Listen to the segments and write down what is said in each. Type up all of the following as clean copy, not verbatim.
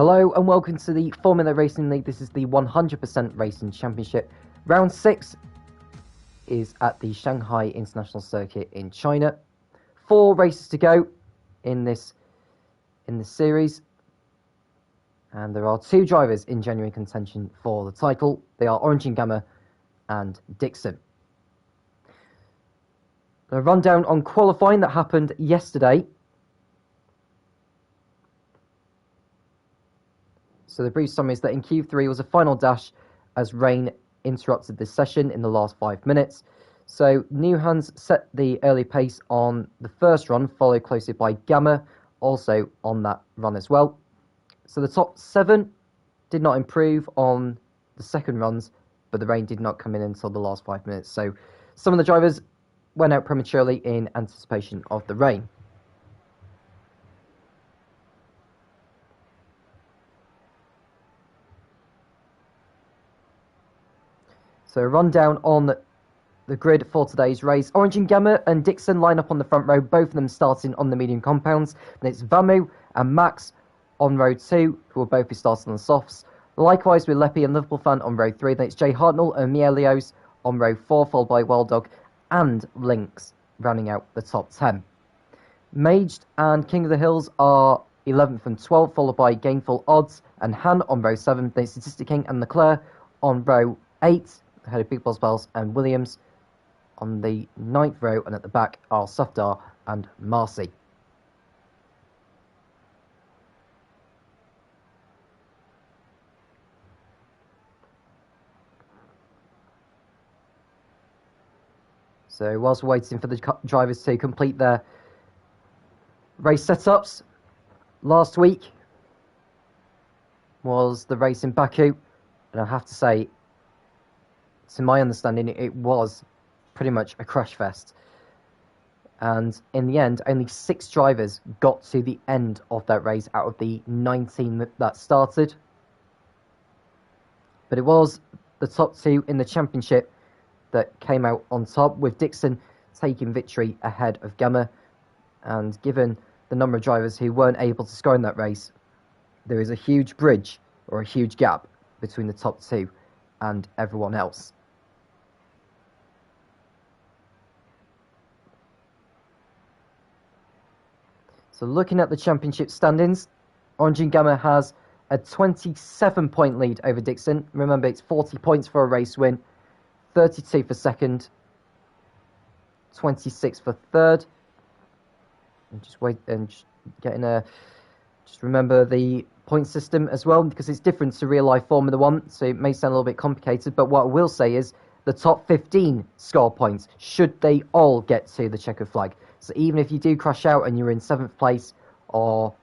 Hello and welcome to the Formula Racing League. This is the 100% Racing Championship. Round 6 is at the Shanghai International Circuit in China. 4 races to go in this series. And there are 2 drivers in genuine contention for the title. They are Orange and Gamma and Dixon. A rundown on qualifying that happened yesterday. So the brief summary is that in Q3 was a final dash as rain interrupted this session in the last 5 minutes. So Newhands set the early pace on the first run, followed closely by Gamma, also on that run as well. So the top 7 did not improve on the second runs, but the rain did not come in until the last 5 minutes. So some of the drivers went out prematurely in anticipation of the rain. So a rundown on the grid for today's race. Orange and Gamma and Dixon line up on the front row, both of them starting on the medium compounds. Then it's Vamu and Max on row 2, who will both be starting on the softs. Likewise with Leppy and Liverpool Fan on row 3. Then it's Jay Hartnell and Mielios on row 4, followed by Wild Dog and Lynx, rounding out the top 10. Maged and King of the Hills are 11th and 12th, followed by Gainful Odds and Han on row 7. Then Statistic King and Leclerc on row 8. Ahead of Big Boss Bells and Williams on the 9th row, and at the back are Safdar and Marcy. So whilst we're waiting for the drivers to complete their race setups, last week was the race in Baku, and I have to say, to my understanding, it was pretty much a crash fest. And in the end, only 6 drivers got to the end of that race out of the 19 that started. But it was the top 2 in the championship that came out on top, with Dixon taking victory ahead of Gamma. And given the number of drivers who weren't able to score in that race, there is a huge bridge or a huge gap between the top 2 and everyone else. So looking at the championship standings, Orange and Gamma has a 27-point lead over Dixon. Remember, it's 40 points for a race win, 32 for second, 26 for third. And just wait and just remember the point system as well, because it's different to real life Formula 1, so it may sound a little bit complicated, but what I will say is the top 15 score points should they all get to the checkered flag. So even if you do crash out and you're in 7th place, or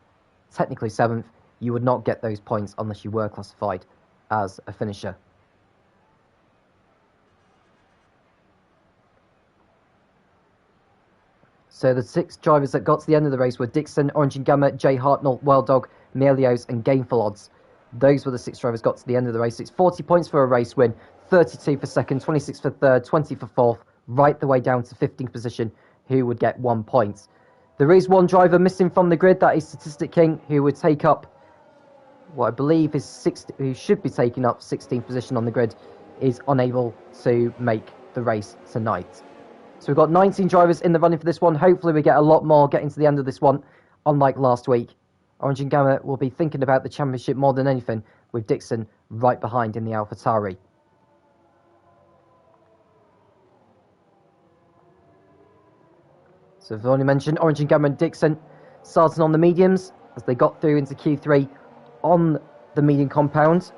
technically 7th, you would not get those points unless you were classified as a finisher. So the 6 drivers that got to the end of the race were Dixon, Orange and Gamma, Jay Hartnell, Wild Dog, Mielios and Gainful Odds. Those were the 6 drivers got to the end of the race. It's 40 points for a race win, 32 for second, 26 for third, 20 for fourth, right the way down to 15th position, who would get 1 point. There is 1 driver missing from the grid, that is Statistic King, who would take up what I believe is who should be taking up 16th position on the grid, is unable to make the race tonight. So we've got 19 drivers in the running for this one. Hopefully we get a lot more getting to the end of this one, unlike last week. Orange and Gamma will be thinking about the championship more than anything, with Dixon right behind in the AlphaTauri. So I've already mentioned Orange and Gamma and Dixon starting on the mediums as they got through into Q3 on the medium compound.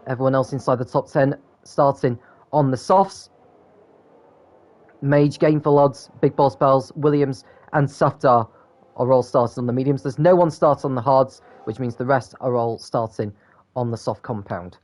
Everyone else inside the top 10 starting on the softs. Mage, Gainful Odds, Big Boss Bells, Williams and Safdar are all starting on the mediums. There's no one starting on the hards, which means the rest are all starting on the soft compound.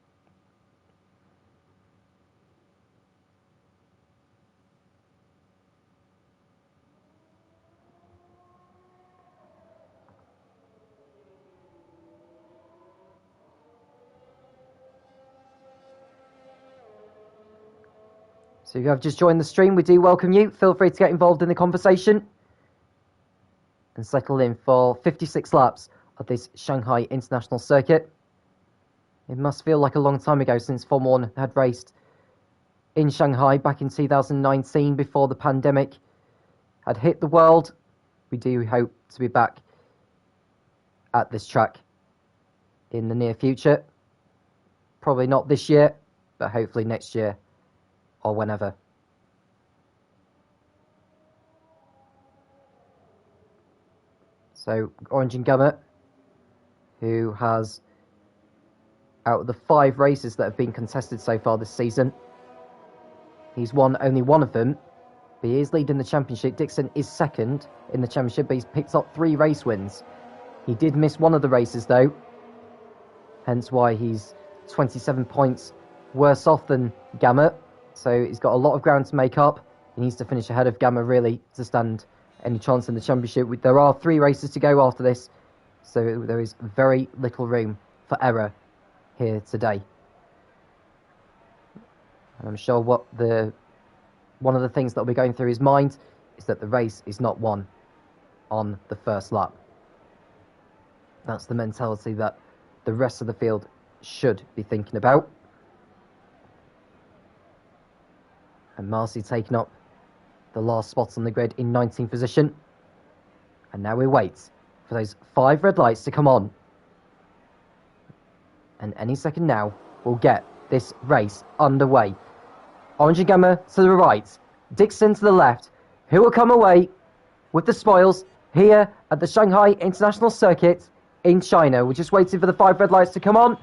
So if you have just joined the stream, we do welcome you. Feel free to get involved in the conversation and settle in for 56 laps of this Shanghai International Circuit. It must feel like a long time ago since Formula 1 had raced in Shanghai back in 2019 before the pandemic had hit the world. We do hope to be back at this track in the near future. Probably not this year, but hopefully next year or whenever. So Orange and Gummer, who has, out of the 5 races that have been contested so far this season, he's won only one of them, but he is leading the championship. Dixon is second in the championship, but he's picked up 3 race wins. He did miss one of the races though, hence why he's 27 points worse off than Gamma. So he's got a lot of ground to make up. He needs to finish ahead of Gamma really to stand any chance in the championship. There are 3 races to go after this, so there is very little room for error here today. And I'm sure one of the things that will be going through his mind is that the race is not won on the first lap. That's the mentality that the rest of the field should be thinking about. And Marcy taking up the last spot on the grid in 19th position. And now we wait for those 5 red lights to come on. And any second now, we'll get this race underway. Orange and Gamma to the right, Dixon to the left. Who will come away with the spoils here at the Shanghai International Circuit in China? We're just waiting for the 5 red lights to come on.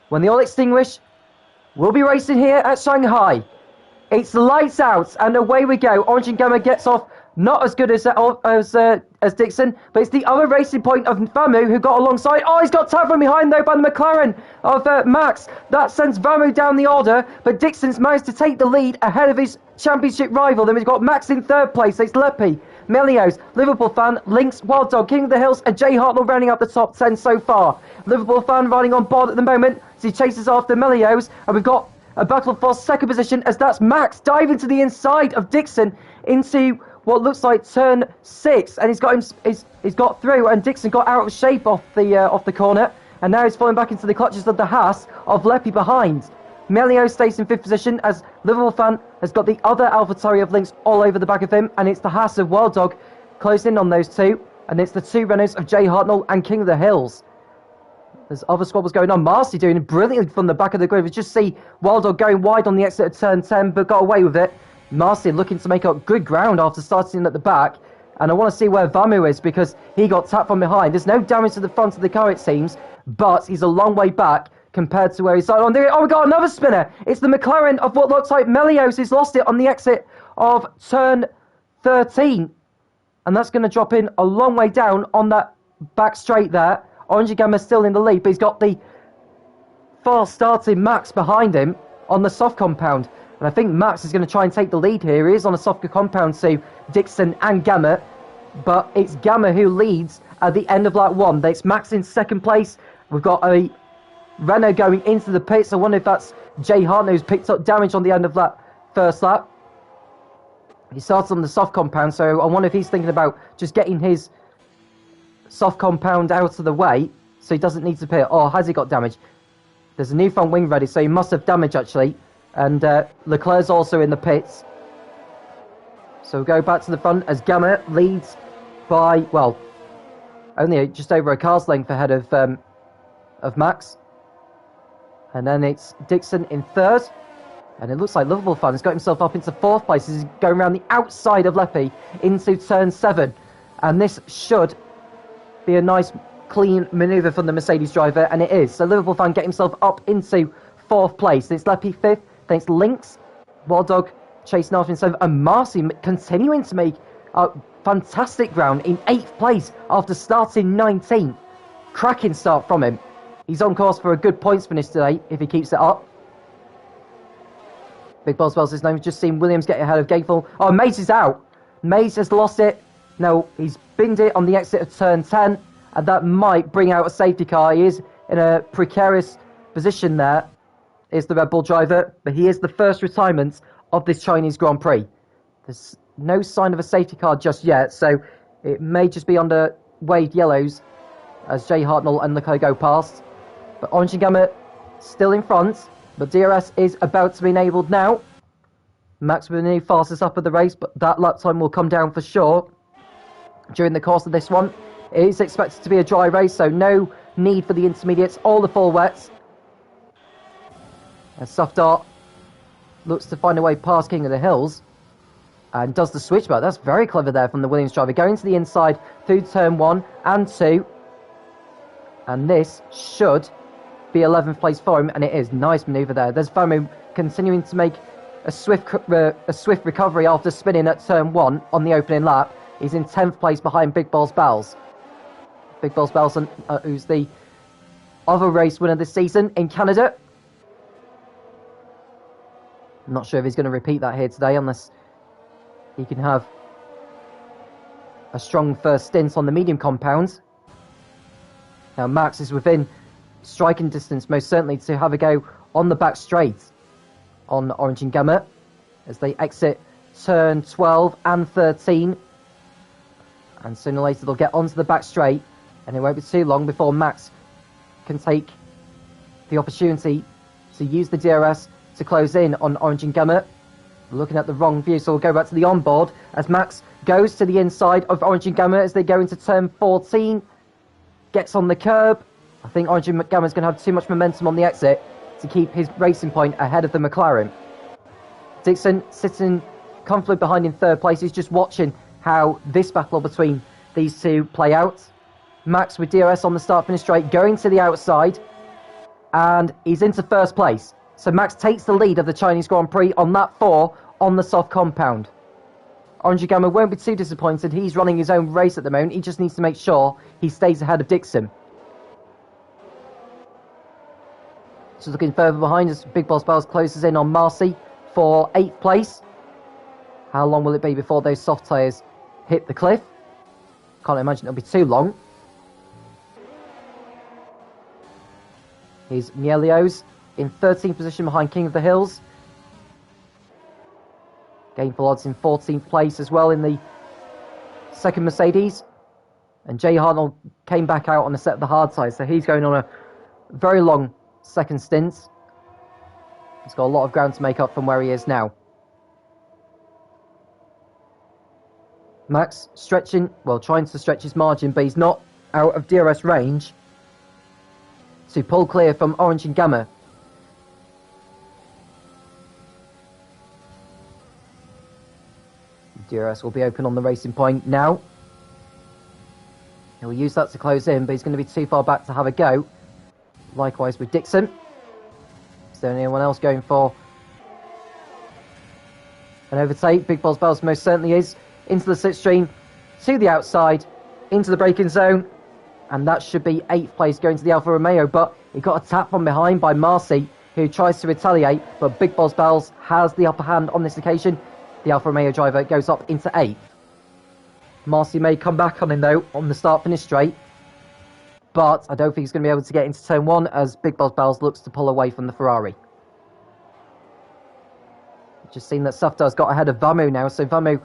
When they all extinguish, we'll be racing here at Shanghai. It's lights out, and away we go. Orange and Gamma gets off not as good as Dixon, but it's the other racing point of Vamu who got alongside. Oh, he's got tapped from behind though by the McLaren of Max. That sends Vamu down the order, but Dixon's managed to take the lead ahead of his championship rival. Then we've got Max in 3rd place. It's Lepi, Melios, Liverpool Fan, Lynx, Wild Dog, King of the Hills, and Jay Hartnell rounding out the top 10 so far. Liverpool Fan riding on board at the moment as he chases after Melios, and we've got a battle for 2nd position as that's Max diving to the inside of Dixon into what looks like turn 6, and he's got through, and Dixon got out of shape off the corner, and now he's falling back into the clutches of the Haas of Lepi behind. Melio stays in 5th position as Liverpool Fan has got the other AlphaTauri of Lynx all over the back of him, and it's the Haas of Wild Dog closing in on those 2, and it's the 2 Renaults of Jay Hartnell and King of the Hills. There's other squabbles going on. Marcy doing it brilliantly from the back of the grid. We just see Wild Dog going wide on the exit of turn 10, but got away with it. Marcy looking to make up good ground after starting at the back. And I want to see where Vamu is because he got tapped from behind. There's no damage to the front of the car, it seems, but he's a long way back compared to where he started on there. Oh, we got another spinner. It's the McLaren of what looks like Melios who's lost it on the exit of turn 13. And that's going to drop in a long way down on that back straight there. Orange and Gamma still in the lead, but he's got the fast starting Max behind him on the soft compound. And I think Max is going to try and take the lead here. He is on a soft compound to Dixon and Gamma, but it's Gamma who leads at the end of lap 1. It's Max in 2nd place. We've got a Renault going into the pits. I wonder if that's Jay Hartnell who's picked up damage on the end of that first lap. He starts on the soft compound, so I wonder if he's thinking about just getting his soft compound out of the way so he doesn't need to pit. Or has he got damage? There's a new front wing ready, so he must have damage actually. And Leclerc's also in the pits. So we'll go back to the front as Gamma leads by, well, only just over a car's length ahead of Max. And then it's Dixon in 3rd. And it looks like Liverpool Fan has got himself up into 4th place as he's going around the outside of Lepi into turn 7. And this should be a nice clean manoeuvre from the Mercedes driver, and it is. So Liverpool Fan get himself up into 4th place. It's Lepi 5th, then it's Lynx, Wild Dog chasing after him, and Marcy continuing to make fantastic ground in 8th place after starting 19th. Cracking start from him. He's on course for a good points finish today if he keeps it up. Big Boswell's his name. We've just seen Williams get ahead of Gateful. Oh, Mays is out. Mays has lost it. No, he's binned it on the exit of turn 10, and that might bring out a safety car. He is in a precarious position there, is the Red Bull driver, but he is the first retirement of this Chinese Grand Prix. There's no sign of a safety car just yet, so it may just be under waved yellows as Jay Hartnell and Leclerc go past. But Orange and Gamma still in front, but DRS is about to be enabled now. Max with the new fastest up of the race, but that lap time will come down for sure during the course of this one. It is expected to be a dry race, so no need for the intermediates or the full wets. As Soft Dart looks to find a way past King of the Hills and does the switchback. That's very clever there from the Williams driver, going to the inside through turn 1 and 2. And this should be 11th place for him, and it is. Nice manoeuvre there. There's Vamu continuing to make a swift recovery after spinning at turn 1 on the opening lap. He's in 10th place behind Big Balls Bells. Big Balls Bells, who's the other race winner this season in Canada. I'm not sure if he's going to repeat that here today, unless he can have a strong first stint on the medium compound. Now Max is within striking distance, most certainly, to have a go on the back straight on Orange and Gamma as they exit turn 12 and 13. And sooner or later they'll get onto the back straight, and it won't be too long before Max can take the opportunity to use the DRS to close in on Orange and Gamma. Looking at the wrong view, so we'll go back to the onboard as Max goes to the inside of Orange and Gamma as they go into turn 14. Gets on the curb. I think Orange and Gamma's going to have too much momentum on the exit to keep his racing point ahead of the McLaren. Dixon sitting comfortably behind in third place. He's just watching how this battle between these two play out. Max with DRS on the start-finish straight, going to the outside, and he's into first place. So Max takes the lead of the Chinese Grand Prix on lap 4 on the soft compound. Orange and Gamma won't be too disappointed. He's running his own race at the moment. He just needs to make sure he stays ahead of Dixon. So looking further behind as Big Boss Bells closes in on Marcy for 8th place. How long will it be before those soft tyres hit the cliff? Can't imagine it'll be too long. Here's Mielios in 13th position behind King of the Hills. Gainful Odds in 14th place as well in the second Mercedes. And Jay Hartnell came back out on a set of the hard tyres, so he's going on a very long second stint. He's got a lot of ground to make up from where he is now. Max stretching, well, trying to stretch his margin, but he's not out of DRS range to pull clear from Orange and Gamma. DRS will be open on the racing point now. He'll use that to close in, but he's going to be too far back to have a go. Likewise with Dixon. Is there anyone else going for an overtake? Big Balls Bells most certainly is. Into the slipstream, to the outside, into the braking zone, and that should be 8th place going to the Alfa Romeo, but he got a tap from behind by Marcy, who tries to retaliate, but Big Balls Bells has the upper hand on this occasion. The Alfa Romeo driver goes up into 8th. Marcy may come back on him though on the start-finish straight, but I don't think he's going to be able to get into turn 1 as Big Balls Bells looks to pull away from the Ferrari. Just seen that Safdar's got ahead of Vamu now, so Vamu,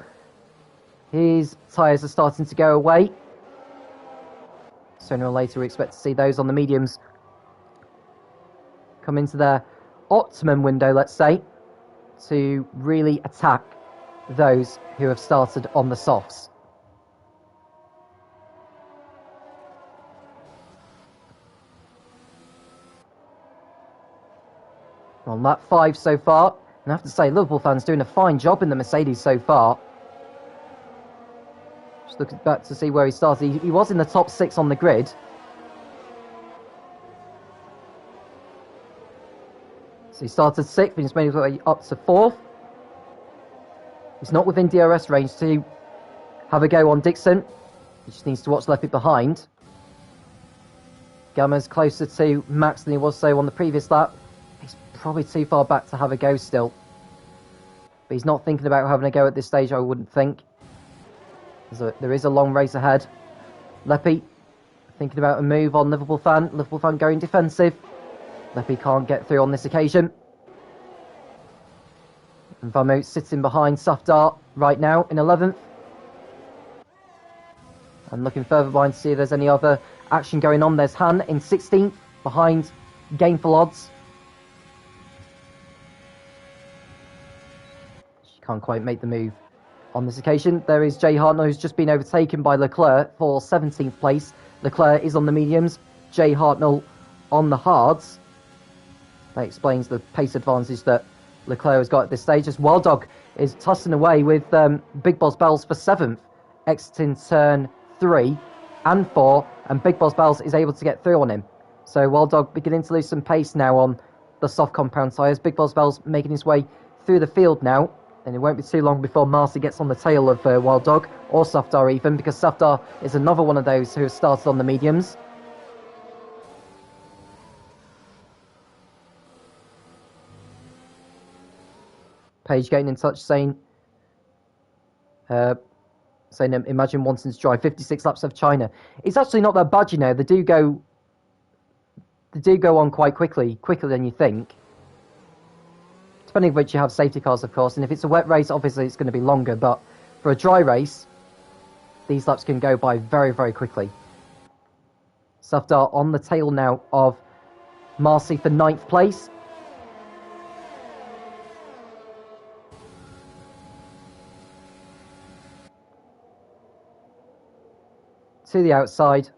his tyres are starting to go away. Sooner or later we expect to see those on the mediums come into their optimum window, let's say, to really attack those who have started on the softs. On lap 5 so far, and I have to say Liverpool fans doing a fine job in the Mercedes so far. Just looking back to see where he started, he was in the top 6 on the grid. So he started 6th, and he's made his way up to 4th. He's not within DRS range to have a go on Dixon. He just needs to watch left it behind. Gamma's closer to Max than he was, so on the previous lap. He's probably too far back to have a go still. But he's not thinking about having a go at this stage, I wouldn't think. There is a long race ahead. Leppy thinking about a move on Liverpool fan. Liverpool fan going defensive. Leppy can't get through on this occasion. And Vamu sitting behind Safdar right now in 11th. And looking further behind to see if there's any other action going on. There's Han in 16th, behind Gainful Odds. She can't quite make the move on this occasion. There is Jay Hartnell, who's just been overtaken by Leclerc for 17th place. Leclerc is on the mediums, Jay Hartnell on the hards. That explains the pace advantage that Leclerc has got at this stage, as Wild Dog is tussling away with Big Boss Bells for 7th, exiting turn 3 and 4, and Big Boss Bells is able to get through on him. So Wild Dog beginning to lose some pace now on the soft compound tyres. Big Boss Bells making his way through the field now, and it won't be too long before Marcy gets on the tail of Wild Dog, or Safdar even, because Safdar is another one of those who have started on the mediums. Paige getting in touch saying, imagine wanting to drive 56 laps of China. It's actually not that bad, you know. They do go on quite quickly, quicker than you think. Depending on which you have safety cars, of course. And if it's a wet race, obviously it's going to be longer. But for a dry race, these laps can go by very, very quickly. Safdar on the tail now of Marcy for 9th place. To the outside.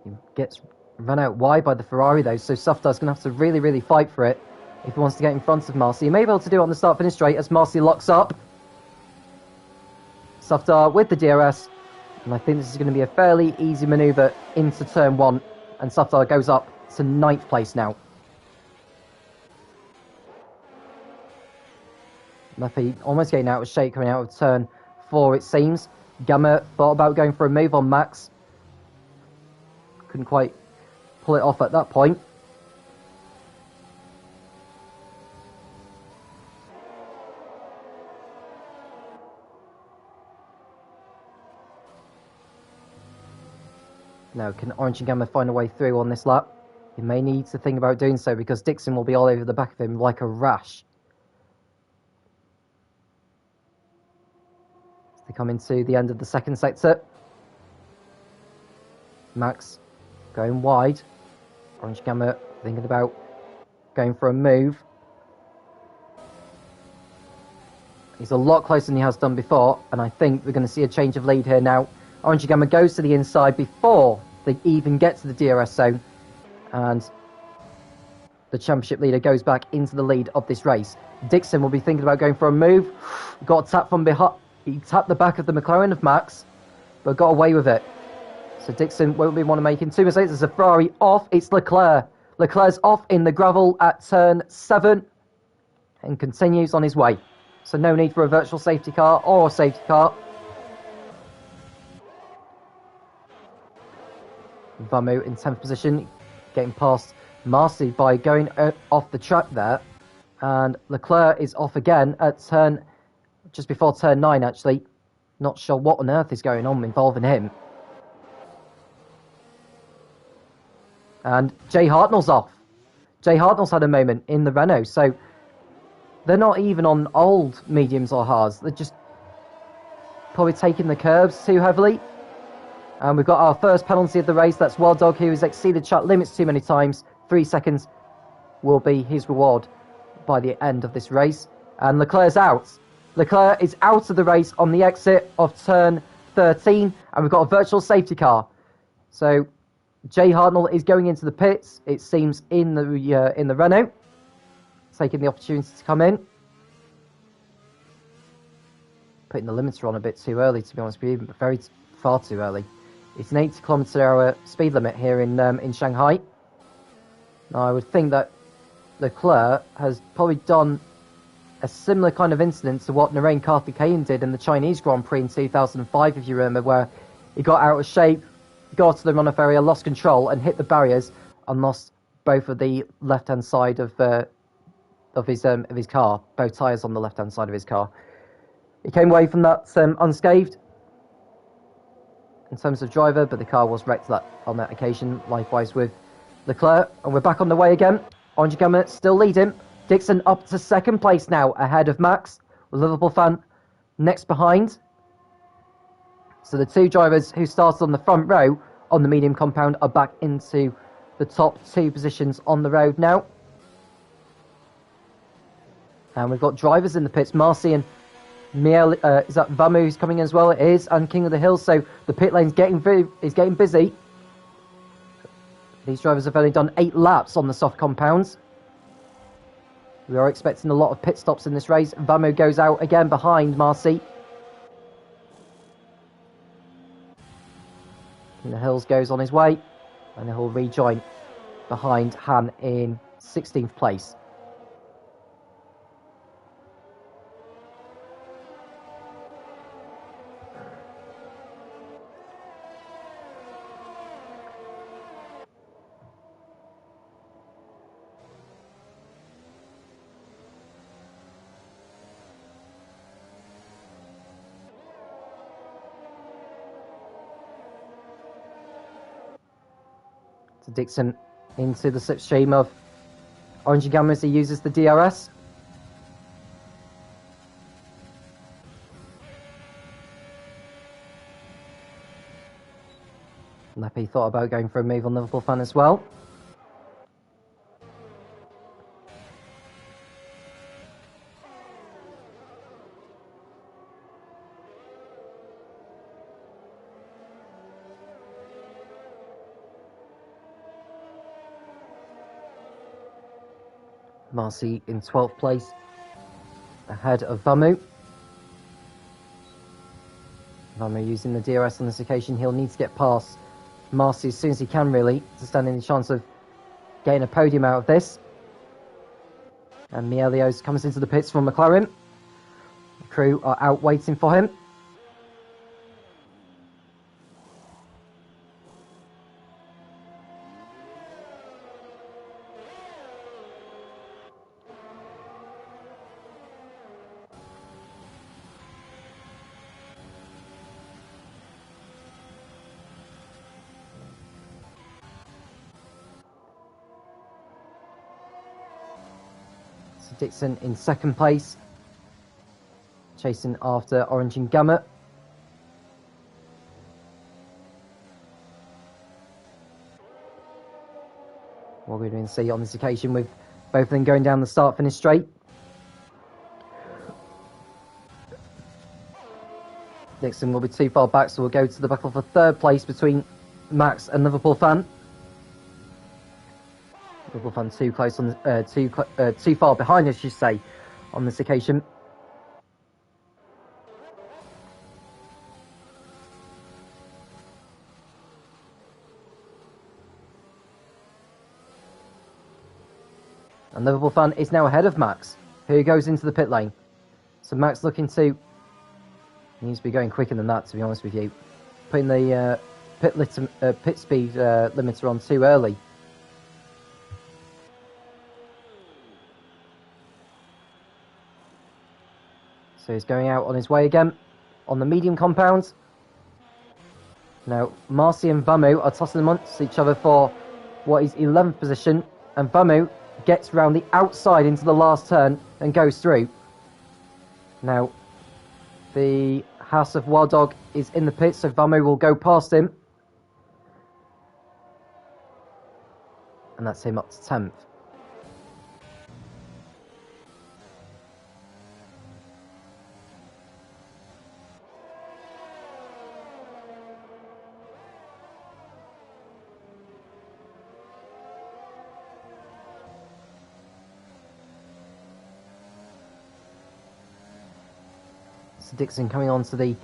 He gets run out wide by the Ferrari though, so Safdar's going to have to really, really fight for it if he wants to get in front of Marcy. He may be able to do it on the start-finish straight as Marcy locks up. Safdar with the DRS, and I think this is going to be a fairly easy manoeuvre into turn 1, and Safdar goes up to 9th place now. Murphy almost getting out of shape coming out of turn 4, it seems. Gamma thought about going for a move on Max. Couldn't quite pull it off at that point. Now, can Orange and Gamma find a way through on this lap? He may need to think about doing so because Dixon will be all over the back of him like a rash. They come into the end of the second sector. Max going wide. Orange Gamma thinking about going for a move. He's a lot closer than he has done before, and I think we're going to see a change of lead here now. Orange Gamma goes to the inside before they even get to the DRS zone, and the championship leader goes back into the lead of this race. Dixon will be thinking about going for a move. Got a tap from behind. He tapped the back of the McLaren of Max, but got away with it. So Dixon won't be one of making 2 mistakes. There's a Ferrari off. It's Leclerc. Leclerc's off in the gravel at turn 7 and continues on his way. So no need for a virtual safety car or a safety car. Vamu in 10th position, getting past Marcy by going off the track there. And Leclerc is off again at just before turn 9, actually. Not sure what on earth is going on involving him. And Jay Hartnell's off. Jay Hartnell's had a moment in the Renault, so they're not even on old mediums or hards. They're just probably taking the curbs too heavily. And we've got our first penalty of the race. That's Wild Dog, who has exceeded track limits too many times. 3 seconds will be his reward by the end of this race. And Leclerc's out. Leclerc is out of the race on the exit of turn 13, and we've got a virtual safety car. So Jay Hartnell is going into the pits, it seems, in the Renault, taking the opportunity to come in. Putting the limiter on a bit too early, to be honest with you, but far too early. It's an 80 km/h speed limit here in Shanghai. Now, I would think that Leclerc has probably done a similar kind of incident to what Narain Karthikeyan did in the Chinese Grand Prix in 2005, if you remember, where he got out of shape, got to the runoff area, lost control, and hit the barriers, and lost both of the left-hand side of his car, both tyres on the left-hand side of his car. He came away from that unscathed in terms of driver, but the car was wrecked on that occasion, likewise with Leclerc. And we're back on the way again. Orange Gamma still leading. Dixon up to 2nd place now, ahead of Max, with Liverpool fan next behind. So the two drivers who started on the front row on the medium compound are back into the top two positions on the road now. And we've got drivers in the pits. Marcy and Miel, is that Vamu who's coming in as well? It is, and King of the Hills. So the pit lane's getting busy. These drivers have only done 8 laps on the soft compounds. We are expecting a lot of pit stops in this race. Vamu goes out again behind Marcy. King of the Hills goes on his way, and he'll rejoin behind Han in 16th place. So Dixon into the slipstream of Orange and Gamma as he uses the DRS. Leppy thought about going for a move on Liverpool fan as well. Marcy in 12th place, ahead of Vamu. Vamu using the DRS on this occasion. He'll need to get past Marcy as soon as he can, really, to stand any chance of getting a podium out of this. And Mielios comes into the pits from McLaren. The crew are out waiting for him. Dixon in 2nd place, chasing after Orange and Gamma. What we're going to see on this occasion with both of them going down the start-finish straight. Dixon will be too far back, so we'll go to the battle for 3rd place between Max and Liverpool fan. Liverpool fan too close on too far behind, I should say, on this occasion. And Liverpool fan is now ahead of Max, who goes into the pit lane. So Max looking to, he needs to be going quicker than that, to be honest with you. Putting the pit speed limiter on too early. So he's going out on his way again on the medium compound. Now, Marcy and Vamu are tossing amongst each other for what is 11th position. And Vamu gets round the outside into the last turn and goes through. Now, the House of Wild Dog is in the pit, so Vamu will go past him. And that's him up to 10th. So Dixon coming on to the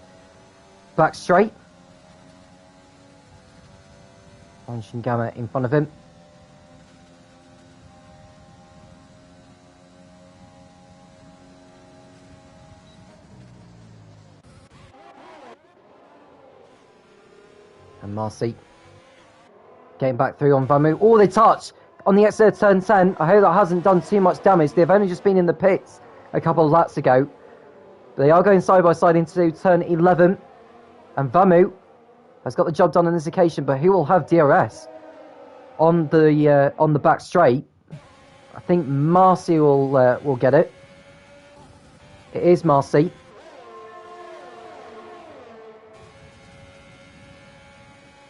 back straight. Orange and Gamma in front of him. And Marcy getting back through on Vamu. Oh, they touch on the exit of turn 10. I hope that hasn't done too much damage. They've only just been in the pits a couple of laps ago. They are going side by side into turn 11, and Vamu has got the job done on this occasion. But who will have DRS on the back straight? I think Marcy will get it. It is Marcy.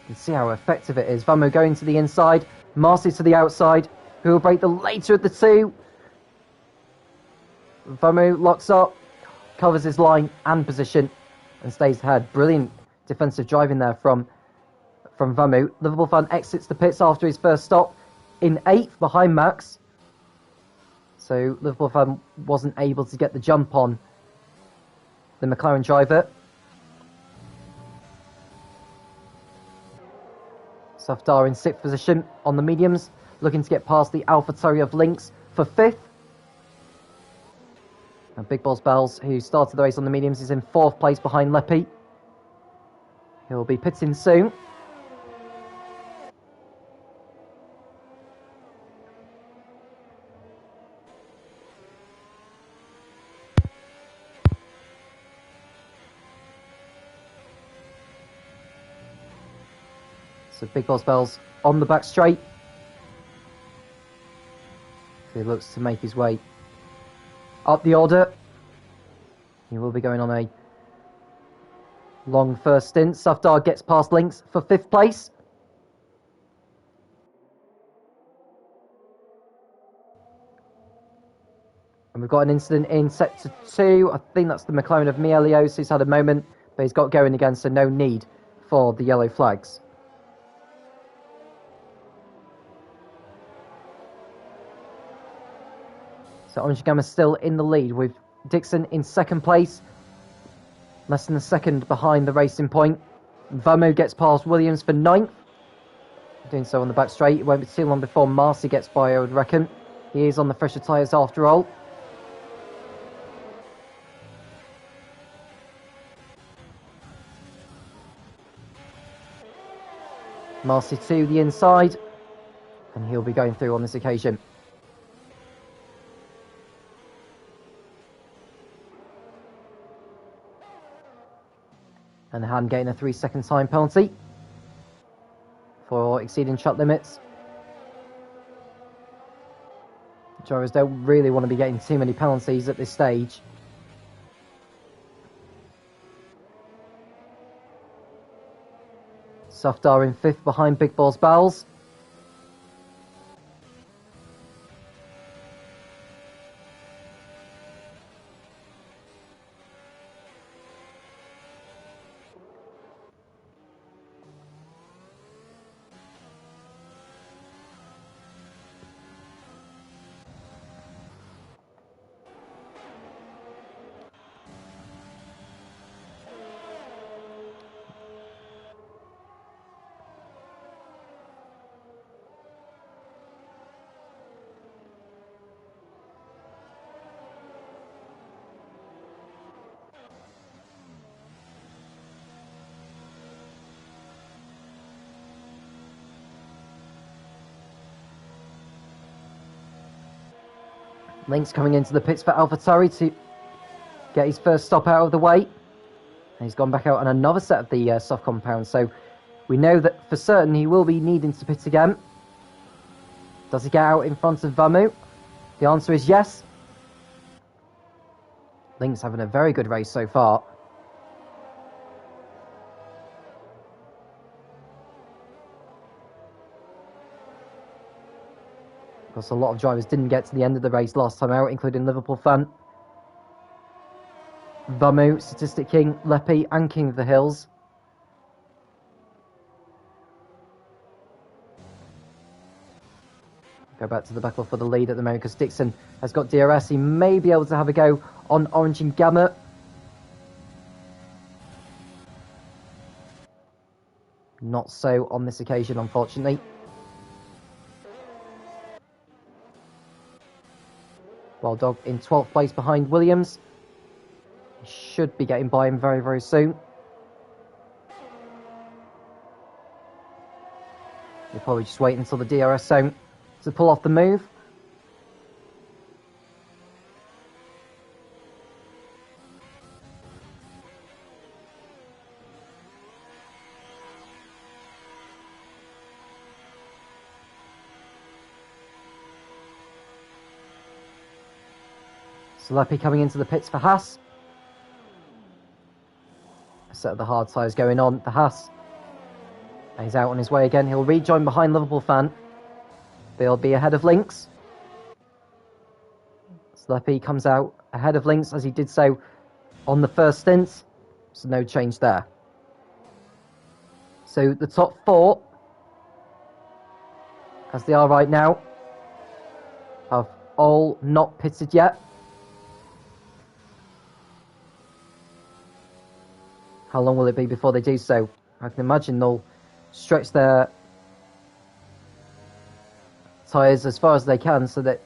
You can see how effective it is. Vamo going to the inside, Marcy to the outside, who will break the later of the two. Vamo locks up, covers his line and position, and stays ahead. Brilliant defensive driving there from Vamo. Liverpool fan exits the pits after his first stop in 8th behind Max. So Liverpool fan wasn't able to get the jump on the McLaren driver. Safdar in 6th position on the mediums, looking to get past the AlphaTauri of Lynx for 5th. And Big Balls Bells, who started the race on the mediums, is in 4th place behind Leppy. He'll be pitting soon. So Big Balls Bells on the back straight. He looks to make his way up the order. He will be going on a long first stint. Safdar gets past Lynx for 5th place. And we've got an incident in sector 2. I think that's the McLaren of Mielios who's had a moment, but he's got going again, so no need for the yellow flags. So Orange Gamma still in the lead with Dixon in 2nd place. Less than a second behind the racing point. Vamo gets past Williams for 9th. Doing so on the back straight. It won't be too long before Marcy gets by, I would reckon. He is on the fresher tyres after all. Marcy to the inside. And he'll be going through on this occasion. And Han getting a 3-second time penalty for exceeding track limits. Drivers don't really want to be getting too many penalties at this stage. Safdar in 5th behind Big Balls Bells. Lynx coming into the pits for AlphaTauri to get his first stop out of the way. And he's gone back out on another set of the soft compound, so we know that for certain he will be needing to pit again. Does he get out in front of Vamu? The answer is yes. Lynx having a very good race so far. Because a lot of drivers didn't get to the end of the race last time out, including Liverpool fan. Vamu, Statistic King, Leppy and King of the Hills. Go back to the battle for the lead at the moment because Dixon has got DRS. He may be able to have a go on Orange and Gamma. Not so on this occasion, unfortunately. Wild Dog in 12th place behind Williams. He should be getting by him very, very soon. He'll probably just wait until the DRS zone to pull off the move. Salepi coming into the pits for Haas. A set of the hard tyres going on. The Haas He's out on his way again. He'll rejoin behind Liverpool Fan. He'll be ahead of Lynx. Sleppy comes out ahead of Lynx as he did so on the first stint. So no change there. So the top four, as they are right now, have all not pitted yet. How long will it be before they do so? I can imagine they'll stretch their tyres as far as they can so that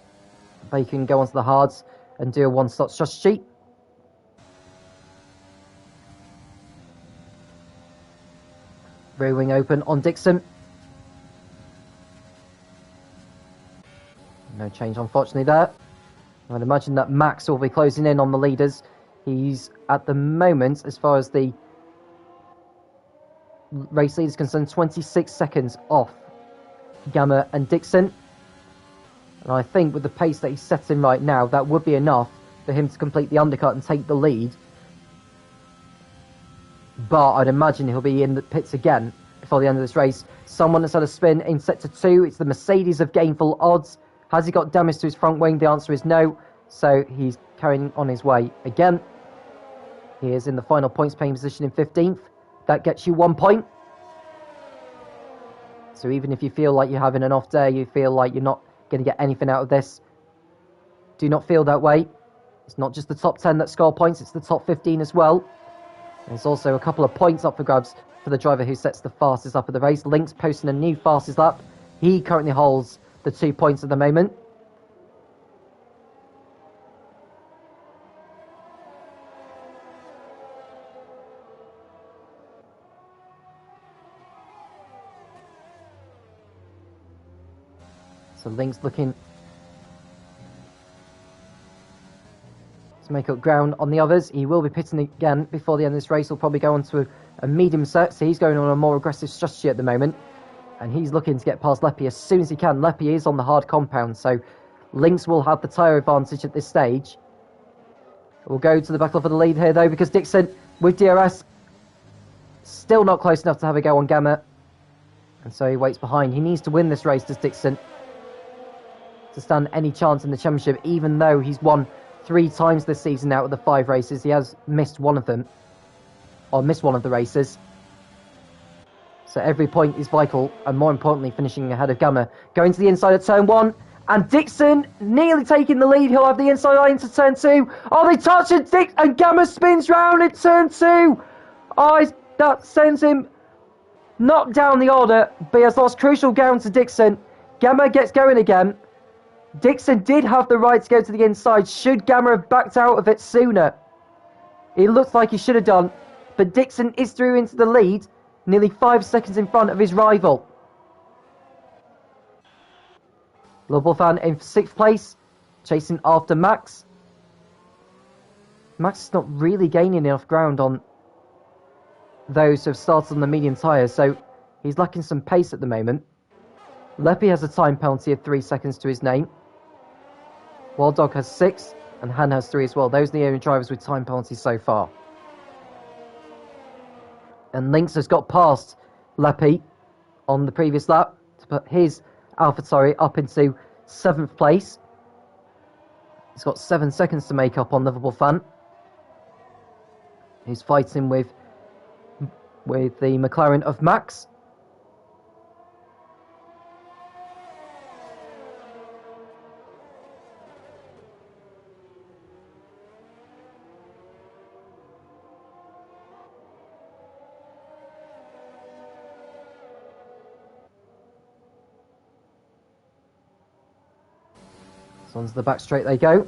they can go onto the hards and do a one-stop strategy. Rear wing open on Dixon. No change, unfortunately, there. I'd imagine that Max will be closing in on the leaders. He's, at the moment, as far as the race lead is concerned, 26 seconds off Gamma and Dixon. And I think with the pace that he's setting right now, that would be enough for him to complete the undercut and take the lead. But I'd imagine he'll be in the pits again before the end of this race. Someone that's had a spin in sector 2. It's the Mercedes of Gainful Odds. Has he got damage to his front wing? The answer is no. So he's carrying on his way again. He is in the final points paying position in 15th. That gets you 1 point. So even if you feel like you're having an off day, you feel like you're not going to get anything out of this, do not feel that way. It's not just the top 10 that score points, it's the top 15 as well. There's also a couple of points up for grabs for the driver who sets the fastest lap of the race. Lynx posting a new fastest lap. He currently holds the 2 points at the moment. So Lynx looking to make up ground on the others. He will be pitting again before the end of this race. He'll probably go on to a medium set, so he's going on a more aggressive strategy at the moment. And he's looking to get past Leppy as soon as he can. Leppy is on the hard compound, so Lynx will have the tyre advantage at this stage. We'll go to the battle for the lead here, though, because Dixon, with DRS, still not close enough to have a go on Gamma. And so he waits behind. He needs to win this race, does Dixon, to stand any chance in the championship, even though he's won 3 times this season out of the 5 races. He has missed one of them, or missed one of the races. So every point is vital, and more importantly, finishing ahead of Gamma. Going to the inside of turn 1, and Dixon nearly taking the lead. He'll have the inside line into turn 2. Oh, they touch it, and Gamma spins round in turn 2. Oh, that sends him knocked down the order, but he has lost crucial ground to Dixon. Gamma gets going again. Dixon did have the right to go to the inside. Should Gamma have backed out of it sooner? It looks like he should have done, but Dixon is through into the lead, nearly 5 seconds in front of his rival. Liverpool Fan in 6th place, chasing after Max. Max is not really gaining enough ground on those who have started on the medium tyres, so he's lacking some pace at the moment. Leppy has a time penalty of 3 seconds to his name. Wild Dog has 6, and Han has 3 as well. Those are the only drivers with time penalties so far. And Lynx has got past Leppy on the previous lap to put his AlphaTauri up into 7th place. He's got 7 seconds to make up on Liverpool Fan. He's fighting with the McLaren of Max. So onto the back straight they go.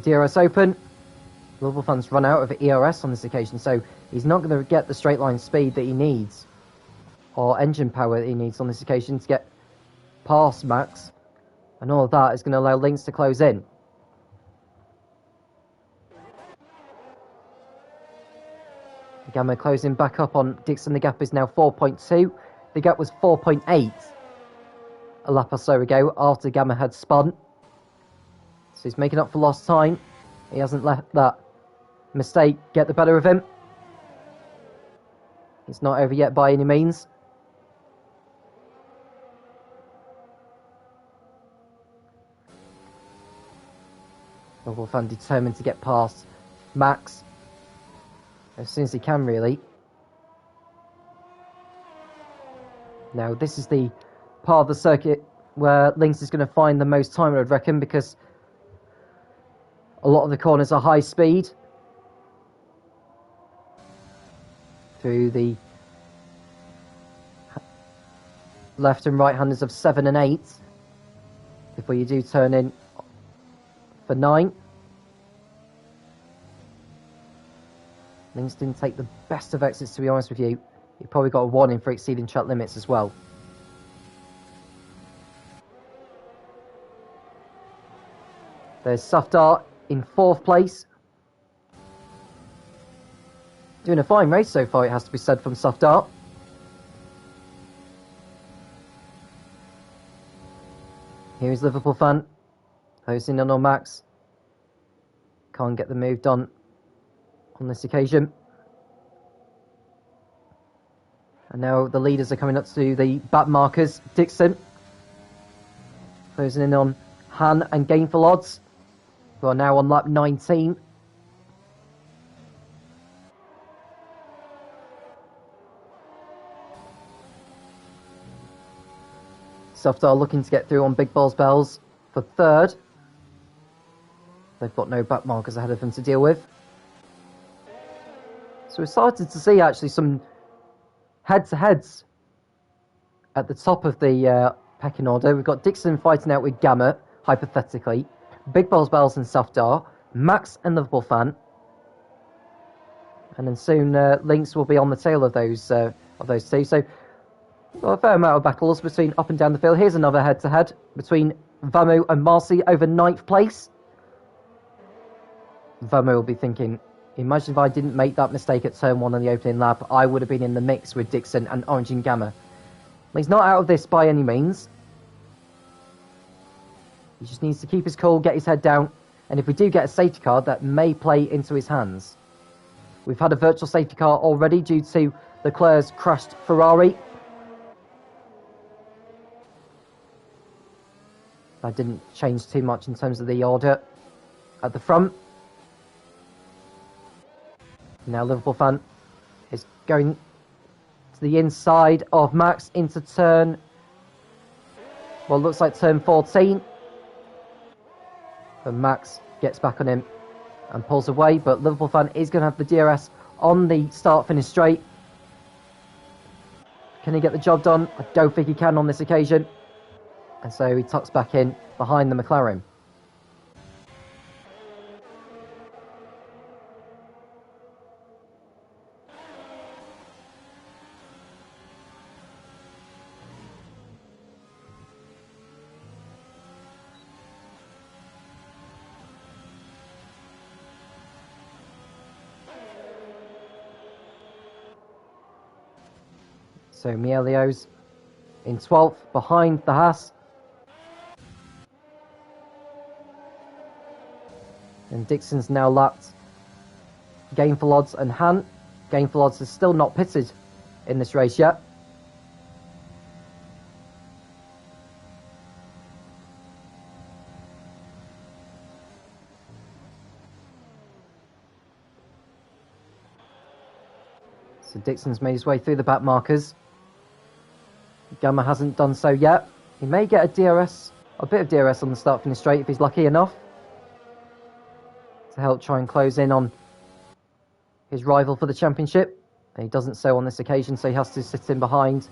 DRS open. Liverpool Fan's run out of ERS on this occasion, so he's not going to get the straight line speed that he needs, or engine power that he needs on this occasion to get past Max, and all of that is going to allow Lynx to close in. Gamma closing back up on Dixon. The gap is now 4.2. The gap was 4.8 a lap or so ago after Gamma had spun. So he's making up for lost time. He hasn't let that mistake get the better of him. It's not over yet by any means. Liverpool fan determined to get past Max as soon as he can, really. Now, this is the part of the circuit where Lynx is going to find the most time, I'd reckon, because a lot of the corners are high speed. Through the left and right handers of 7 and 8 before you do turn in for 9. Lynx didn't take the best of exits, to be honest with you. You probably got a warning for exceeding track limits as well. There's Safdar in 4th place. Doing a fine race so far, it has to be said, from Safdar. Here's Liverpool fan, closing in on Max. Can't get the move done on this occasion. And now the leaders are coming up to the back markers. Dixon closing in on Han and Gainful Odds, who are now on lap 19. Safdar looking to get through on Big Balls Bells for 3rd. They've got no back markers ahead of them to deal with. So we're starting to see actually some head-to-heads at the top of the pecking order. We've got Dixon fighting out with Gamma, hypothetically. Big Balls Bells and Safdar. Max and Liverpool fan. And then soon Lynx will be on the tail of those two. So a fair amount of battles between up and down the field. Here's another head-to-head between Vamu and Marcy over 9th place. Vamu will be thinking, imagine if I didn't make that mistake at turn 1 on the opening lap, I would have been in the mix with Dixon and Orange and Gamma. He's not out of this by any means. He just needs to keep his cool, get his head down, and if we do get a safety car, that may play into his hands. We've had a virtual safety car already due to Leclerc's crashed Ferrari. That didn't change too much in terms of the order at the front. Now Liverpool fan is going to the inside of Max into turn, well, looks like turn 14. But Max gets back on him and pulls away, but Liverpool fan is going to have the DRS on the start-finish straight. Can he get the job done? I don't think he can on this occasion. And so he tucks back in behind the McLaren. So Mielio's in 12th behind the Haas. And Dixon's now lapped Gainful Odds and Han. Gainful Odds is still not pitted in this race yet. So Dixon's made his way through the back markers. Gamma hasn't done so yet. He may get a DRS, a bit of DRS on the start finish straight if he's lucky enough to help try and close in on his rival for the championship. And he doesn't so on this occasion, so he has to sit in behind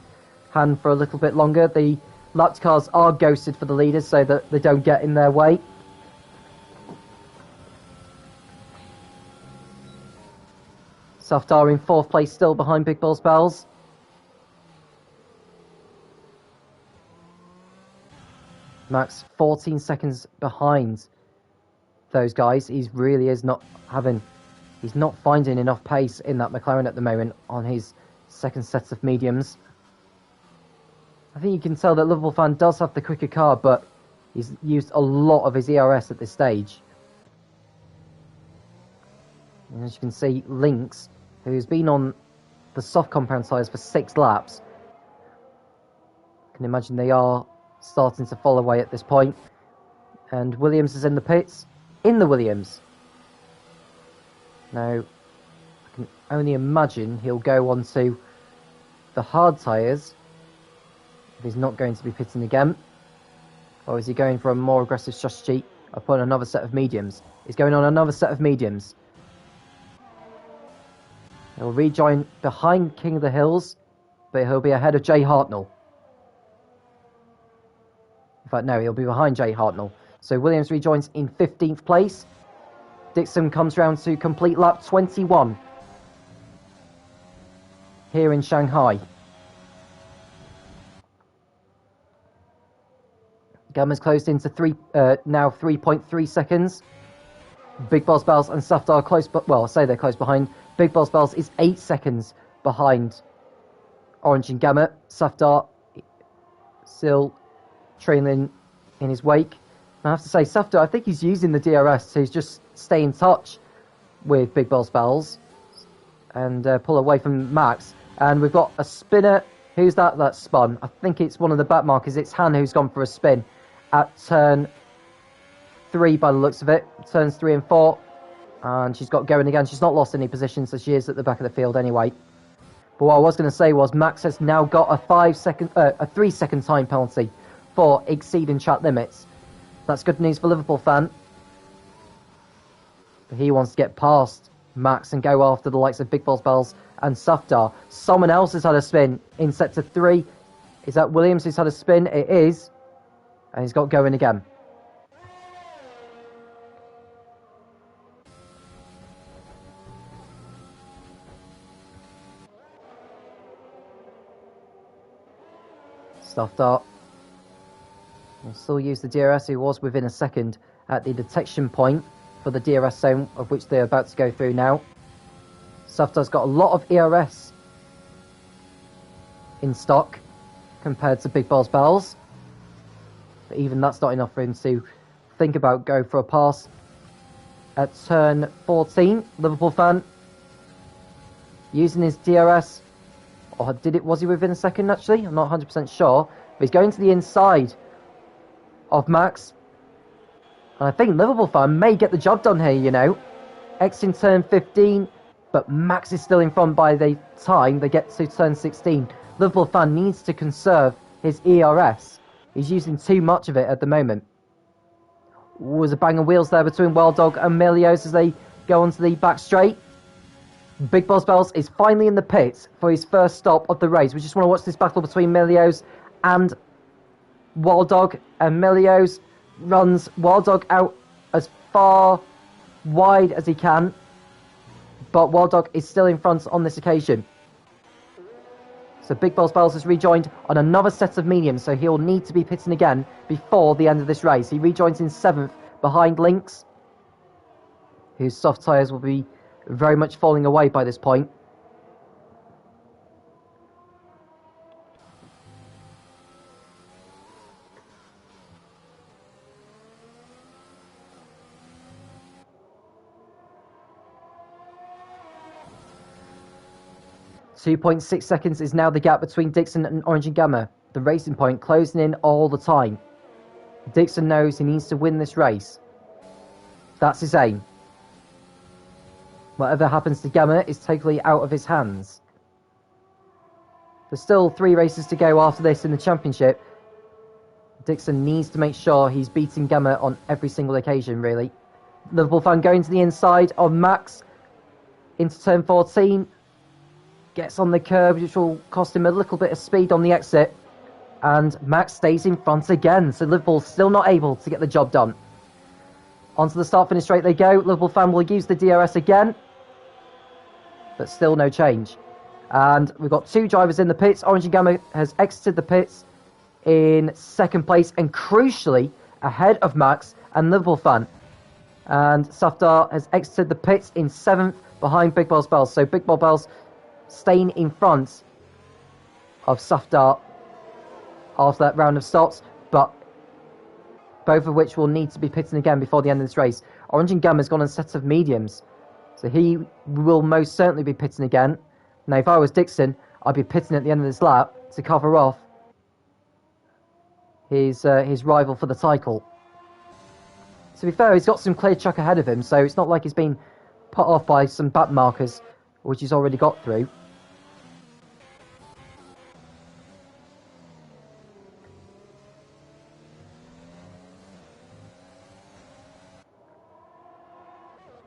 Han for a little bit longer. The lapped cars are ghosted for the leaders so that they don't get in their way. Safdar in 4th place still behind Big Balls Bells. Max 14 seconds behind those guys. He really is not having, he's not finding enough pace in that McLaren at the moment on his second set of mediums. I think you can tell that Liverpool fan does have the quicker car, but he's used a lot of his ERS at this stage. And as you can see, Lynx, who's been on the soft compound tyres for 6 laps. I can imagine they are starting to fall away at this point. And Williams is in the pits. In the Williams. Now, I can only imagine he'll go on to the hard tyres if he's not going to be pitting again. Or is he going for a more aggressive strategy upon another set of mediums? He's going on another set of mediums. He'll rejoin behind King of the Hills, but he'll be ahead of Jay Hartnell. In fact, no, he'll be behind Jay Hartnell. So Williams rejoins in 15th place. Dixon comes round to complete lap 21 here in Shanghai. Gamma's closed into now 3.3 seconds. Big Boss Bells and Safdar are close, but well, I say they're close behind. Big Boss Bells is 8 seconds behind Orange and Gamma. Safdar still trailing in his wake. I have to say, Safdar, I think he's using the DRS to just stay in touch with Big Boss Bells and pull away from Max. And we've got a spinner. Who's that? That's spun. I think it's one of the back markers. It's Han who's gone for a spin at turn 3 by the looks of it. Turns 3 and 4. And she's got going again. She's not lost any position, so she is at the back of the field anyway. But what I was going to say was Max has now got a 3-second time penalty for exceeding track limits. That's good news for Liverpool fan. But he wants to get past Max and go after the likes of Big Boss Bells and Safdar. Someone else has had a spin in sector 3. Is that Williams who's had a spin? It is. And he's got going again. Safdar will still use the DRS. He was within a second at the detection point for the DRS zone, of which they're about to go through now. Safdar's got a lot of ERS in stock compared to Big Boss Bells. But even that's not enough for him to think about going for a pass at turn 14. Liverpool fan using his DRS. Or was he within a second actually? I'm not 100% sure. But he's going to the inside of Max. And I think Liverpool fan may get the job done here, you know. Exiting turn 15, but Max is still in front by the time they get to turn 16. Liverpool fan needs to conserve his ERS. He's using too much of it at the moment. Was a bang of wheels there between Wild Dog and Melios as they go onto the back straight. Big Boss Bells is finally in the pits for his first stop of the race. We just want to watch this battle between Melios and Wild Dog. And Melios runs Wild Dog out as far wide as he can. But Wild Dog is still in front on this occasion. So Big Boss Bells has rejoined on another set of mediums. So he'll need to be pitting again before the end of this race. He rejoins in 7th behind Lynx, whose soft tyres will be very much falling away by this point. .6 seconds is now the gap between Dixon and Orange and Gamma. The racing point closing in all the time. Dixon knows he needs to win this race. That's his aim. Whatever happens to Gamma is totally out of his hands. There's still 3 races to go after this in the championship. Dixon needs to make sure he's beating Gamma on every single occasion, really. Liverpool fan going to the inside of Max into turn 14. Gets on the curb, which will cost him a little bit of speed on the exit. And Max stays in front again, so Liverpool still not able to get the job done. Onto the start-finish straight they go. Liverpool fan will use the DRS again. But still no change. And we've got 2 drivers in the pits. Orange and Gamma has exited the pits in 2nd place and crucially ahead of Max and Liverpool fan. And Safdar has exited the pits in 7th behind Big Boss Bells. So Big Boss Bells staying in front of Safdar after that round of stops, but both of which will need to be pitting again before the end of this race. Orange and Gamma has gone on a set of mediums, so he will most certainly be pitting again. Now, if I was Dixon, I'd be pitting at the end of this lap to cover off his rival for the title. To be fair, he's got some clear chuck ahead of him, so it's not like he's been put off by some back markers, which he's already got through.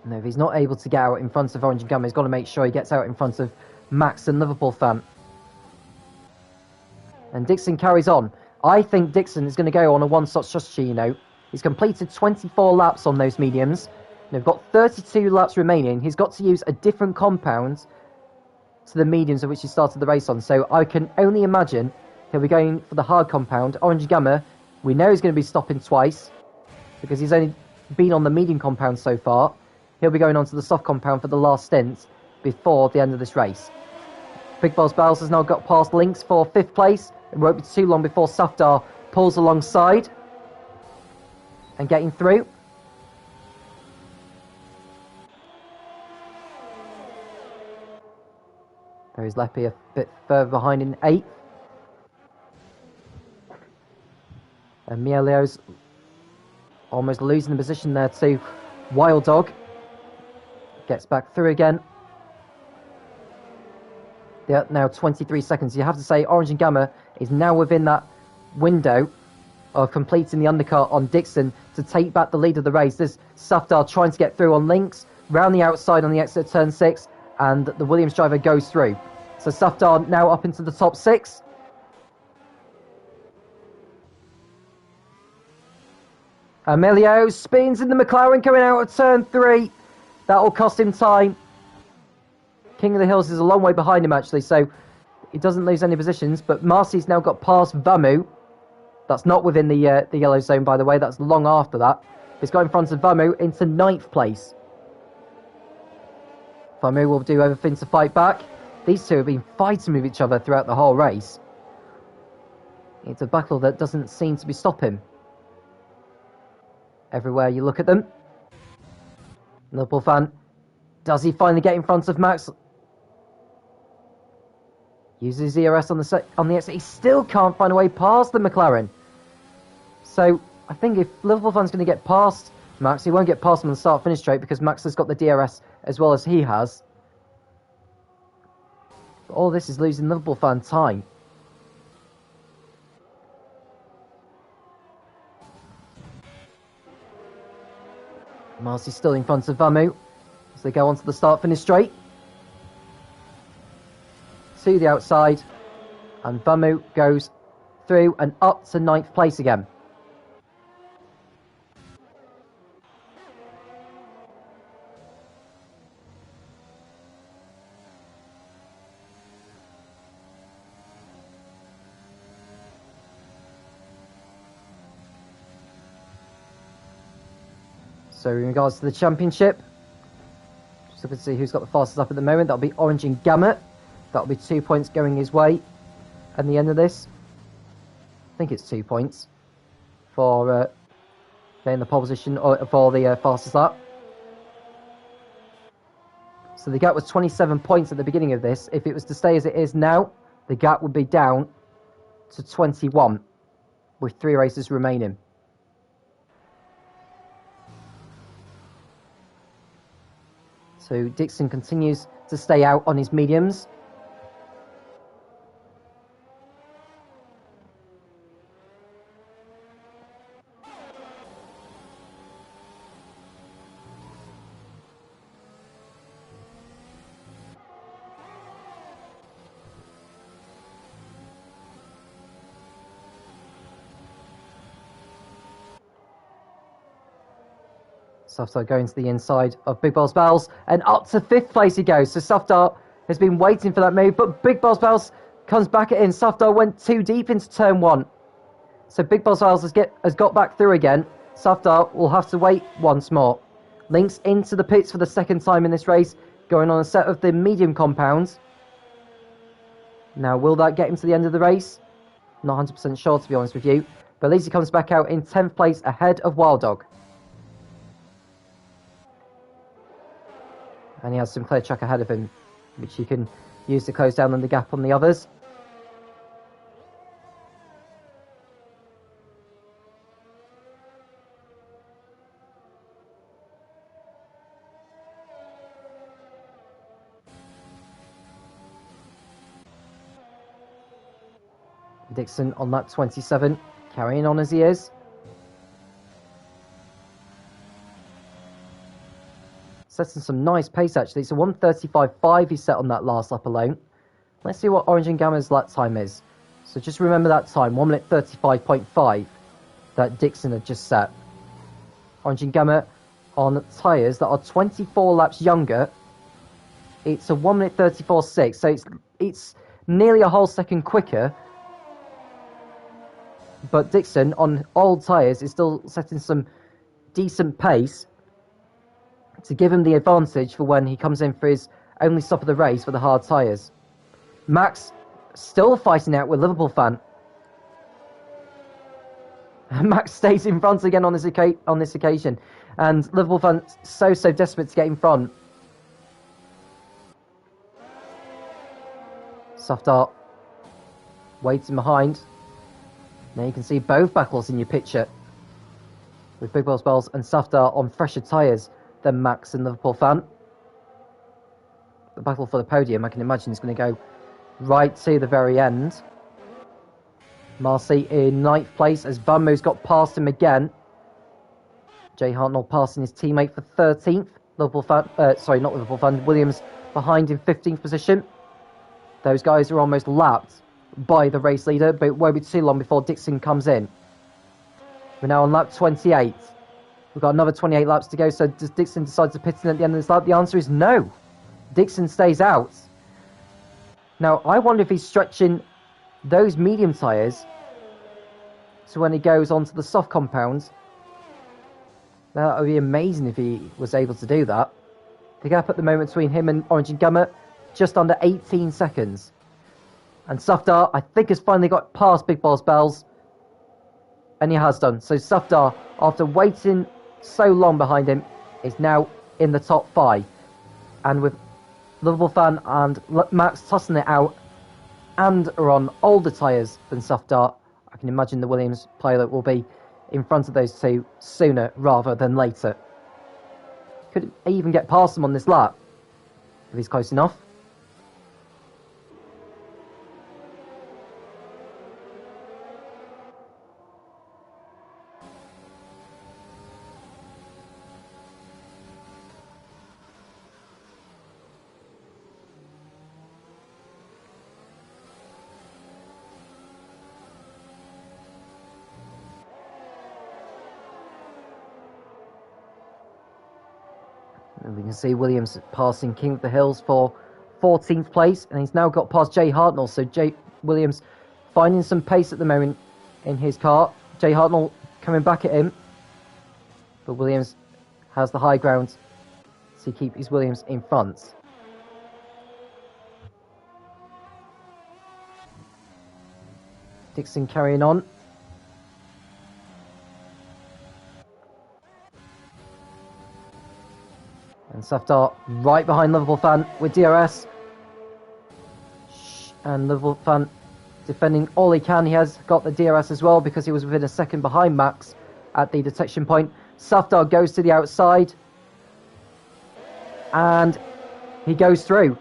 No, if he's not able to get out in front of Orange and Gamma, he's got to make sure he gets out in front of Max and Liverpool fan. And Dixon carries on. I think Dixon is going to go on a one-shot strategy, you know. He's completed 24 laps on those mediums. They've got 32 laps remaining. He's got to use a different compound to the mediums of which he started the race on. So I can only imagine he'll be going for the hard compound. Orange Gamma, we know he's going to be stopping twice because he's only been on the medium compound so far. He'll be going on to the soft compound for the last stint before the end of this race. Big Boss Bells has now got past Lynx for 5th place. It won't be too long before Safdar pulls alongside and getting through. There is Leppy a bit further behind in 8th. And Mielio's almost losing the position there to Wild Dog. Gets back through again. They're now 23 seconds. You have to say Orange and Gamma is now within that window of completing the undercut on Dixon to take back the lead of the race. There's Safdar trying to get through on Lynx, round the outside on the exit of turn 6, and the Williams driver goes through. So Safdar now up into the top 6. Emilio spins in the McLaren coming out of turn 3. That will cost him time. King of the Hills is a long way behind him, actually, so he doesn't lose any positions. But Marcy's now got past Vamu. That's not within the yellow zone, by the way. That's long after that. He's got in front of Vamu into 9th place. Vamu will do everything to fight back. These two have been fighting with each other throughout the whole race. It's a battle that doesn't seem to be stopping. Everywhere you look at them. Liverpool fan, does he finally get in front of Max? Uses his ERS on the exit. He still can't find a way past the McLaren. So I think if Liverpool fan's going to get past Max, he won't get past him on the start-finish straight because Max has got the DRS as well as he has. But all this is losing Liverpool fan time. Marcy's still in front of Vamu as they go on to the start-finish straight. To the outside, and Vamu goes through and up to 9th place again. So in regards to the championship, just looking to see who's got the fastest up at the moment. That'll be Orange and Gamma. That'll be 2 points going his way at the end of this. I think it's 2 points for getting the pole position or for the fastest lap. So the gap was 27 points at the beginning of this. If it was to stay as it is now, the gap would be down to 21 with 3 races remaining. So Dixon continues to stay out on his mediums. Safdar going to the inside of Big Boss Bells, and up to 5th place he goes. So Safdar has been waiting for that move, but Big Boss Bells comes back in. Safdar went too deep into turn 1. So Big Boss Bells has got back through again. Safdar will have to wait once more. Lynx into the pits for the second time in this race, going on a set of the medium compounds. Now, will that get him to the end of the race? Not 100% sure, to be honest with you. But at least he comes back out in 10th place ahead of Wild Dog. And he has some clear track ahead of him, which you can used to close down on the gap on the others. Dixon on lap 27, carrying on as he is. Setting some nice pace actually. It's a 1:35.5 he set on that last lap alone. Let's see what Orange and Gamma's lap time is. So just remember that time, 1:35.5 that Dixon had just set. Orange and Gamma on tyres that are 24 laps younger. It's a 1:34.6, so it's nearly a whole second quicker. But Dixon, on old tyres, is still setting some decent pace to give him the advantage for when he comes in for his only stop of the race with the hard tyres. Max still fighting out with Liverpool fan. Max stays in front again on this occasion. And Liverpool fan so desperate to get in front. Safdar waiting behind. Now you can see both battles in your picture, with Big Boss Bells and Safdar on fresher tyres than Max and Liverpool fan. The battle for the podium, I can imagine, is going to go right to the very end. Marcy in 9th place as Vanmo's got past him again. Jay Hartnell passing his teammate for 13th. Liverpool fan, sorry, not Liverpool fan, Williams behind in 15th position. Those guys are almost lapped by the race leader, but it won't be too long before Dixon comes in. We're now on lap 28. We've got another 28 laps to go, so does Dixon decide to pit in at the end of this lap? The answer is no. Dixon stays out. Now, I wonder if he's stretching those medium tyres so when he goes onto the soft compounds. That would be amazing if he was able to do that. The gap at the moment between him and Orange and Gamma, just under 18 seconds. And Safdar, I think, has finally got past Big Boss Bells. And he has done. So Safdar, after waiting so long behind him, is now in the top 5. And with Liverpool fan and Max tossing it out and are on older tyres than Safdar, I can imagine the Williams pilot will be in front of those two sooner rather than later. Could even get past them on this lap if he's close enough. And we can see Williams passing King of the Hills for 14th place, and he's now got past Jay Hartnell. So Jay Williams finding some pace at the moment in his car. Jay Hartnell coming back at him, but Williams has the high ground to keep his Williams in front. Dixon carrying on. And Safdar right behind Liverpool fan with DRS. And Liverpool fan defending all he can. He has got the DRS as well because he was within a second behind Max at the detection point. Safdar goes to the outside. And he goes through.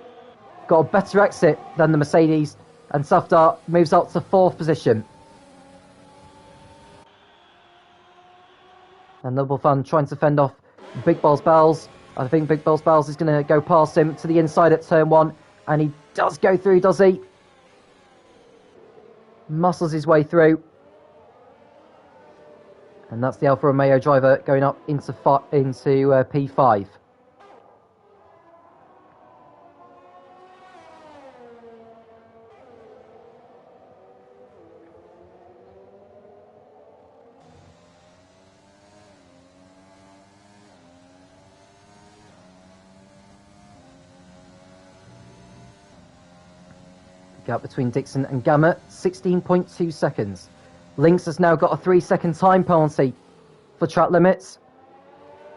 Got a better exit than the Mercedes. And Safdar moves up to 4th position. And Liverpool fan trying to fend off Big Boss Bells. I think Big Boss Bells is going to go past him to the inside at turn 1. And he does go through, does he? Muscles his way through. And that's the Alfa Romeo driver going up into P5. Gap between Dixon and Gamma, 16.2 seconds. Lynx has now got a 3-second time penalty for track limits.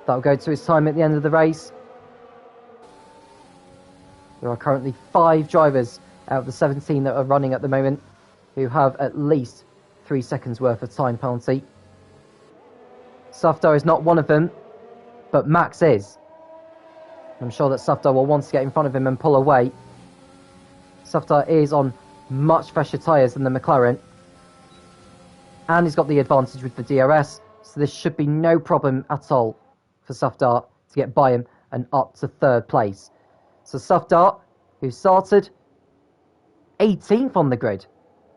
That'll go to his time at the end of the race. There are currently 5 drivers out of the 17 that are running at the moment who have at least 3 seconds worth of time penalty. Safdar is not one of them, but Max is. I'm sure that Safdar will want to get in front of him and pull away. Safdar is on much fresher tyres than the McLaren, and he's got the advantage with the DRS, so this should be no problem at all for Safdar to get by him and up to 3rd place. So Safdar, who started 18th on the grid,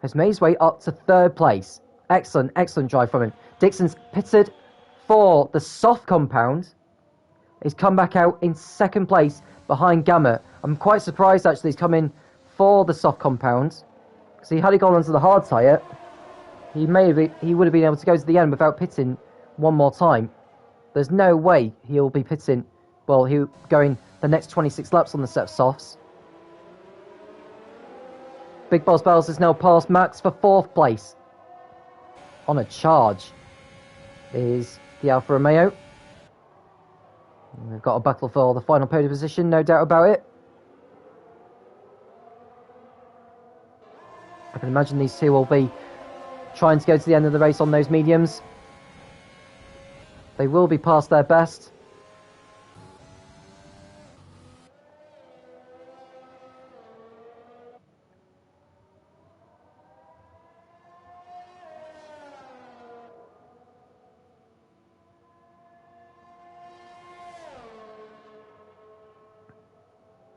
has made his way up to 3rd place. Excellent, excellent drive from him. Dixon's pitted for the soft compound. He's come back out in 2nd place behind Gamma. I'm quite surprised actually he's come in for the soft compound, because had he gone onto the hard tyre, he would have been able to go to the end without pitting one more time. There's no way he'll be pitting, well, he'll going the next 26 laps on the set of softs. Big Boss Bells has now passed Max for 4th place. On a charge is the Alfa Romeo. They've got a battle for the final podium position, no doubt about it. I can imagine these two will be trying to go to the end of the race on those mediums. They will be past their best.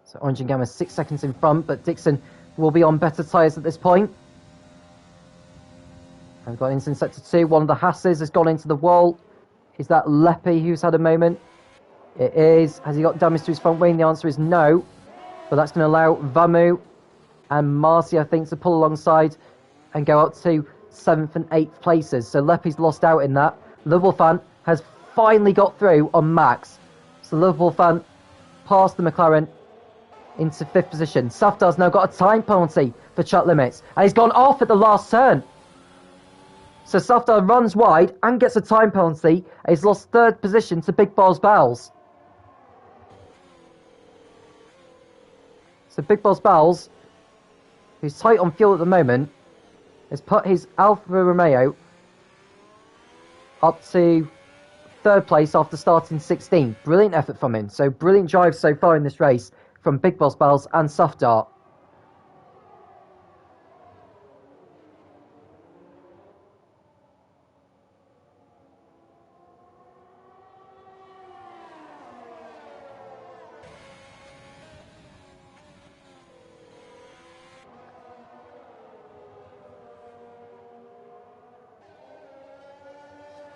So Orange and Gamma 6 seconds in front, but Dixon will be on better tyres at this point. And we've got into sector 2. One of the Hasses has gone into the wall. Is that Leppy who's had a moment? It is. Has he got damage to his front wing? The answer is no. But that's going to allow Vamu and Marcy, I think, to pull alongside and go up to 7th and 8th places. So Leppy's lost out in that. Liverpool fan has finally got through on Max. So Liverpool fan passed the McLaren into 5th position. Safdar's now got a time penalty for track limits, and he's gone off at the last turn. So Safdar runs wide and gets a time penalty. He's lost 3rd position to Big Boss Bowles. So Big Boss Bowles, who's tight on fuel at the moment, has put his Alfa Romeo up to 3rd place after starting 16th. Brilliant effort from him. So brilliant drive so far in this race from Big Boss Bowles and Safdar.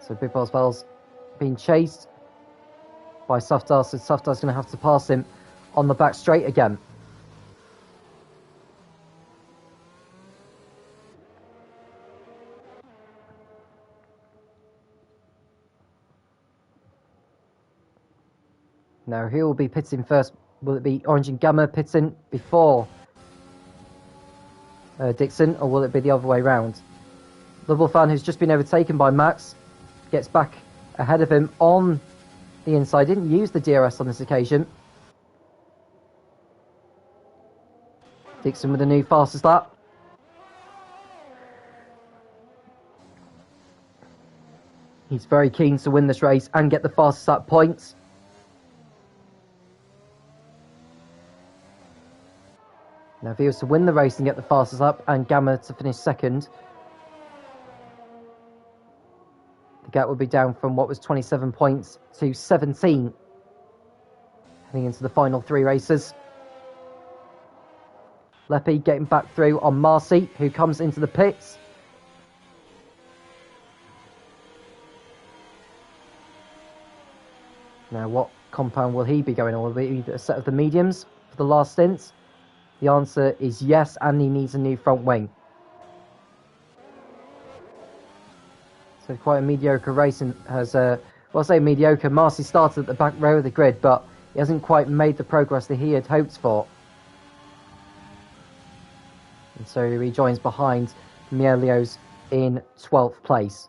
So Big Boss Bowles being chased by Safdar, so Safdar's going to have to pass him on the back straight again. Now, who will be pitting first? Will it be Orange and Gamma pitting before Dixon, or will it be the other way round? Liverpool fan, who's just been overtaken by Max, gets back ahead of him on the inside. Didn't use the DRS on this occasion. Dixon with a new fastest lap. He's very keen to win this race and get the fastest lap points. Now, if he was to win the race and get the fastest lap, and Gamma to finish 2nd, the gap would be down from what was 27 points to 17 heading into the final 3 races. Leppy getting back through on Marcy, who comes into the pits. Now, what compound will he be going on? Will it be a set of the mediums for the last stints? The answer is yes, and he needs a new front wing. So quite a mediocre race, and has well, I say mediocre. Marcy started at the back row of the grid, but he hasn't quite made the progress that he had hoped for. And so he rejoins behind Mielios in 12th place.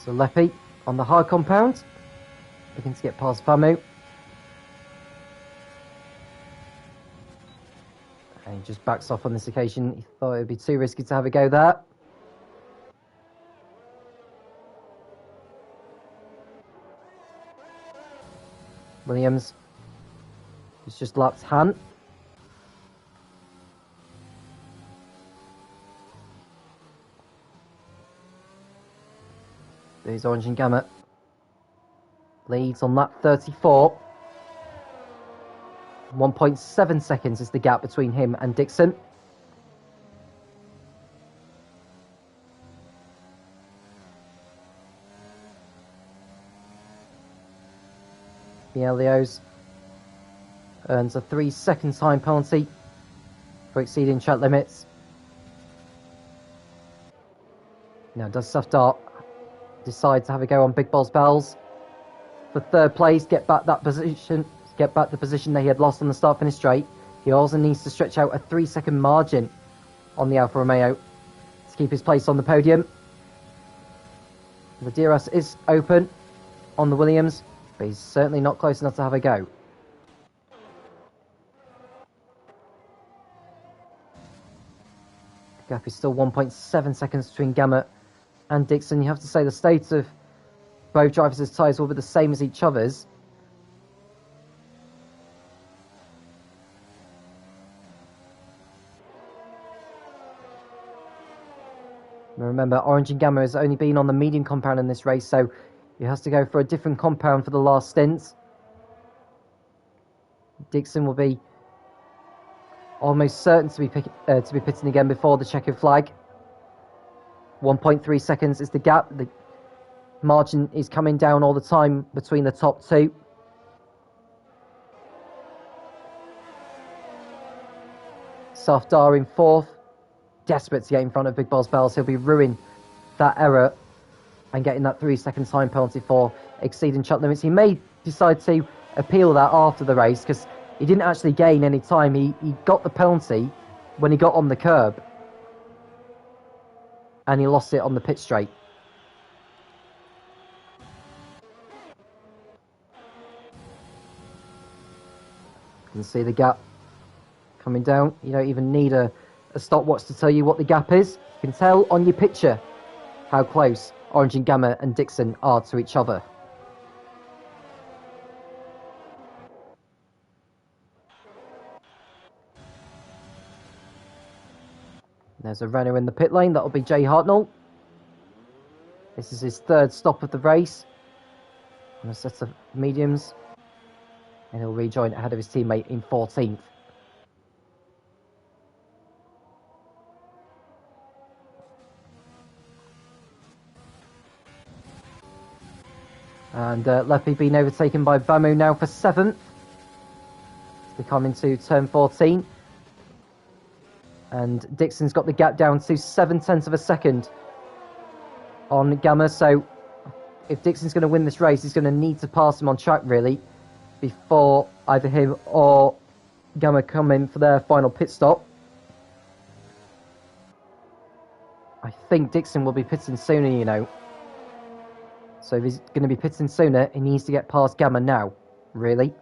So Leppy on the hard compound, looking to get past Vamu. And he just backs off on this occasion. He thought it would be too risky to have a go there. Williams, who's just lapped Han. There's Orange and Gamma. Leads on lap 34. 1.7 seconds is the gap between him and Dixon. Mielios earns a 3-second time penalty for exceeding track limits. Now does Safdar decide to have a go on Big Balls Bells for third place, get back the position that he had lost on the start finish straight. He also needs to stretch out a 3-second margin on the Alfa Romeo to keep his place on the podium. The DRS is open on the Williams, but he's certainly not close enough to have a go. The gap is still 1.7 seconds between Gamma and Dixon. You have to say the state of both drivers' tyres will be the same as each other's. Remember, Orange and Gamma has only been on the medium compound in this race, so he has to go for a different compound for the last stint. Dixon will be almost certain to be pitting again before the checkered flag. 1.3 seconds is the gap. The margin is coming down all the time between the top two. Safdar in fourth, desperate to get in front of Big Balls Bells. He'll be ruining that error and getting that 3-second time penalty for exceeding track limits. He may decide to appeal that after the race because he didn't actually gain any time. He got the penalty when he got on the curb and he lost it on the pit straight. You can see the gap coming down. You don't even need a stopwatch to tell you what the gap is. You can tell on your picture how close Orange and Gamma and Dixon are to each other. There's a runner in the pit lane. That'll be Jay Hartnell. This is his third stop of the race on a set of mediums, and he'll rejoin ahead of his teammate in 14th. And Leppy being overtaken by Vamu now for 7th. They come into turn 14. And Dixon's got the gap down to 0.7 of a second on Gamma. So if Dixon's going to win this race, he's going to need to pass him on track, really, before either him or Gamma come in for their final pit stop. I think Dixon will be pitting sooner, you know. So if he's going to be pitting sooner, he needs to get past Gamma now, really.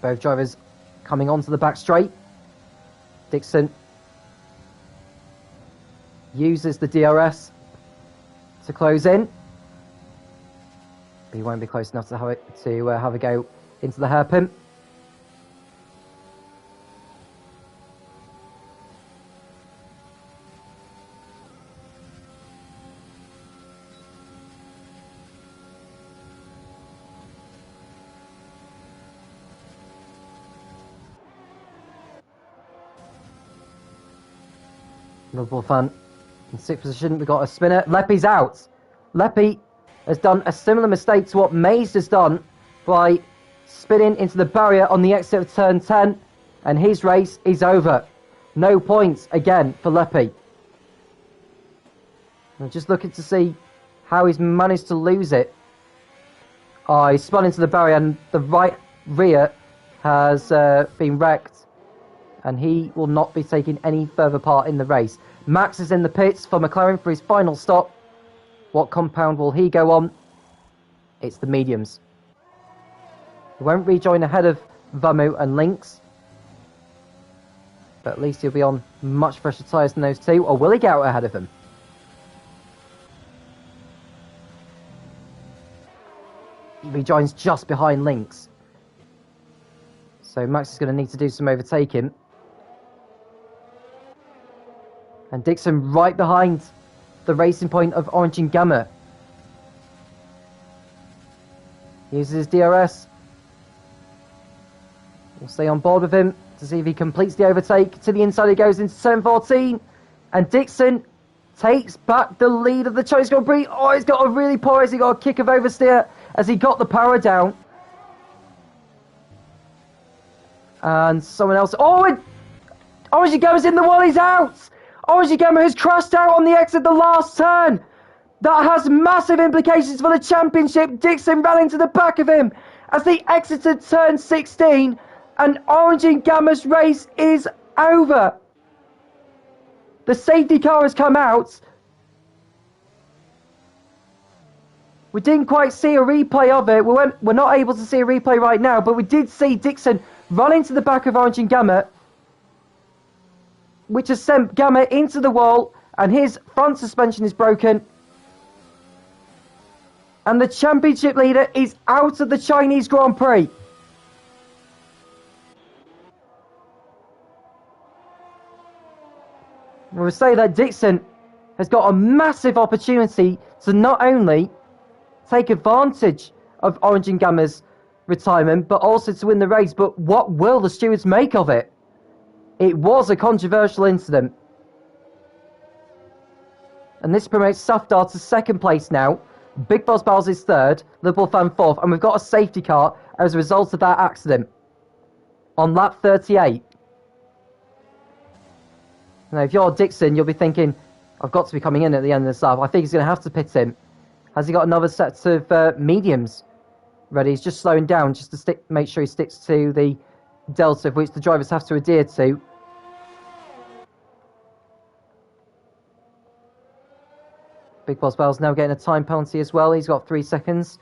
Both drivers coming onto the back straight. Dixon uses the DRS to close in, but he won't be close enough to have a go into the hairpin. Liverpool fan in 6th position. We've got a spinner. Leppy's out. Leppy has done a similar mistake to what Mays has done by spinning into the barrier on the exit of turn 10, and his race is over. No points again for Leppy. I'm just looking to see how he's managed to lose it. Oh, he spun into the barrier and the right rear has been wrecked, and he will not be taking any further part in the race. Max is in the pits for McLaren for his final stop. What compound will he go on? It's the mediums. He won't rejoin ahead of Vamu and Lynx, but at least he'll be on much fresher tyres than those two. Or will he get out ahead of them? He rejoins just behind Lynx. So Max is going to need to do some overtaking. And Dixon right behind the racing point of Orange and Gamma. Uses his DRS. We'll stay on board with him to see if he completes the overtake. To the inside he goes into turn 14. And Dixon takes back the lead of the Chinese Grand Prix. Oh, he's got a really poor race. He got a kick of oversteer as he got the power down. And someone else. Oh, and Orange and Gamma's in the wall. He's out. Orange and Gamma has crashed out on the exit the last turn. That has massive implications for the championship. Dixon ran into the back of him as they exited turn 16. And Orange and Gamma's race is over. The safety car has come out. We didn't quite see a replay of it. We're not able to see a replay right now, but we did see Dixon run into the back of Orange and Gamma, which has sent Gamma into the wall, and his front suspension is broken. And the championship leader is out of the Chinese Grand Prix. We'll say that Dixon has got a massive opportunity to not only take advantage of Orange and Gamma's retirement, but also to win the race. But what will the stewards make of it? It was a controversial incident. And this promotes Safdar to second place now. Big Boss Bowles is third, Liverpool Fan fourth, and we've got a safety car as a result of that accident on lap 38. Now, if you're Dixon, you'll be thinking, I've got to be coming in at the end of the lap. I think he's going to have to pit him. Has he got another set of mediums ready? He's just slowing down just to make sure he sticks to the delta, which the drivers have to adhere to. Big Boss Bell's now getting a time penalty as well. He's got 3 seconds.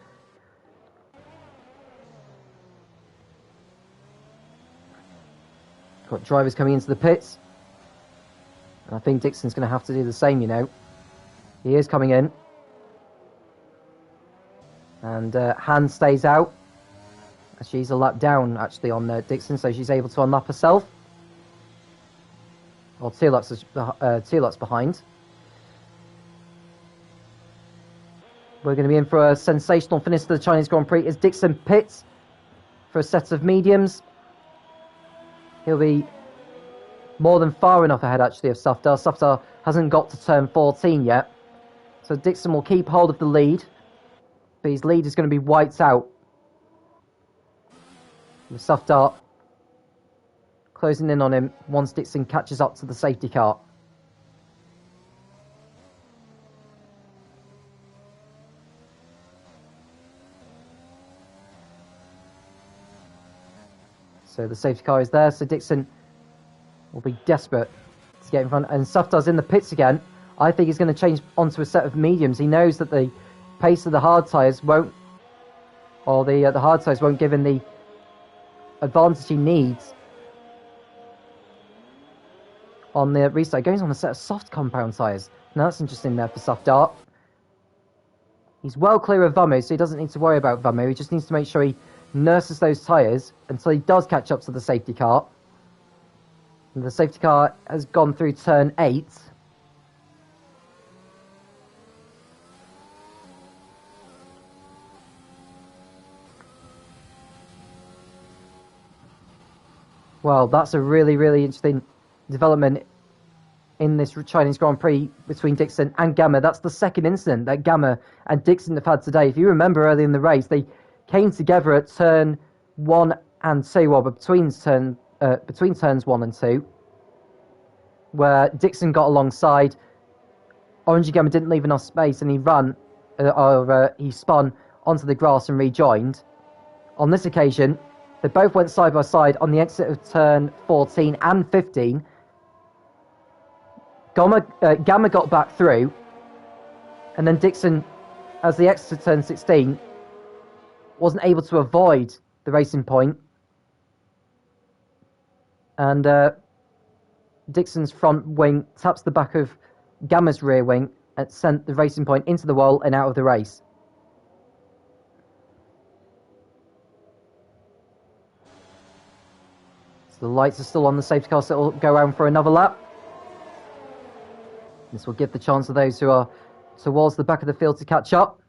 Got drivers coming into the pits. And I think Dixon's going to have to do the same, you know. He is coming in. And Han stays out. She's a lap down, actually, on Dixon, so she's able to unlap herself. Or 2 laps behind. We're going to be in for a sensational finish to the Chinese Grand Prix as Dixon pits for a set of mediums. He'll be more than far enough ahead, actually, of Safdar. Safdar hasn't got to turn 14 yet. So Dixon will keep hold of the lead. But his lead is going to be wiped out. With Safdar closing in on him once Dixon catches up to the safety car. So the safety car is there, so Dixon will be desperate to get in front. And Safdar's in the pits again. I think he's going to change onto a set of mediums. He knows that the pace of the hard tyres won't, or the hard tyres won't give him the advantage he needs on the restart. He goes on a set of soft compound tyres. Now that's interesting there for Safdar. He's well clear of Vamu, so he doesn't need to worry about Vamu. He just needs to make sure he nurses those tyres until he does catch up to the safety car. And the safety car has gone through turn 8. Well, that's a really, really interesting development in this Chinese Grand Prix between Dixon and Gamma. That's the second incident that Gamma and Dixon have had today. If you remember early in the race, they came together at turn 1 and 2, or between turns 1 and 2, where Dixon got alongside. Orange and Gamma didn't leave enough space, and he spun onto the grass and rejoined. On this occasion, They both went side by side on the exit of turn 14 and 15. Gamma got back through, and then Dixon, as the exit of turn 16, wasn't able to avoid the racing point. And Dixon's front wing taps the back of Gamma's rear wing and sent the racing point into the wall and out of the race. So the lights are still on the safety car, so it'll go around for another lap. This will give the chance of those who are towards the back of the field to catch up.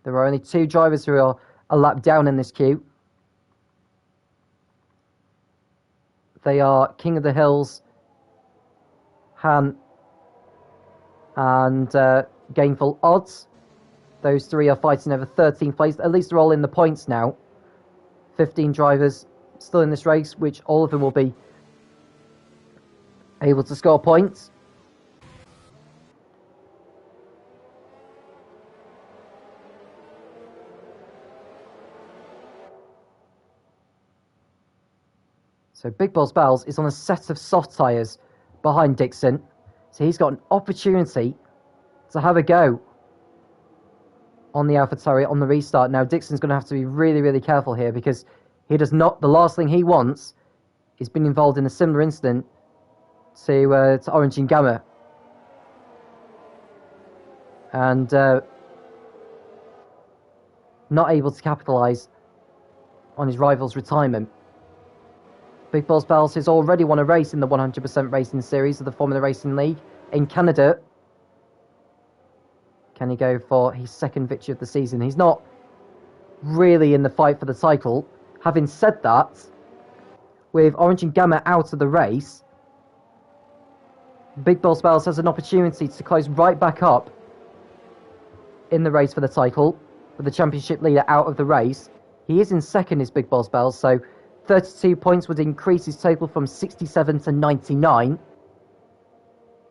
There are only 2 drivers who are a lap down in this queue. They are King of the Hills, Han, and Gainful Odds. Those 3 are fighting over 13th place. At least they're all in the points now. 15 drivers still in this race, which all of them will be able to score points. So Big Balls Bells is on a set of soft tyres behind Dixon. So he's got an opportunity to have a go on the AlphaTauri on the restart. Now Dixon's going to have to be really, really careful here, because he does not. The last thing he wants is being involved in a similar incident to Orange and Gamma, and not able to capitalise on his rival's retirement. Big Balls Bells has already won a race in the 100% Racing Series of the Formula Racing League in Canada. Can he go for his second victory of the season? He's not really in the fight for the title. Having said that, with Orange and Gamma out of the race, Big Balls Bells has an opportunity to close right back up in the race for the title, with the championship leader out of the race. He is in second, is Big Balls Bells, so 32 points would increase his total from 67 to 99.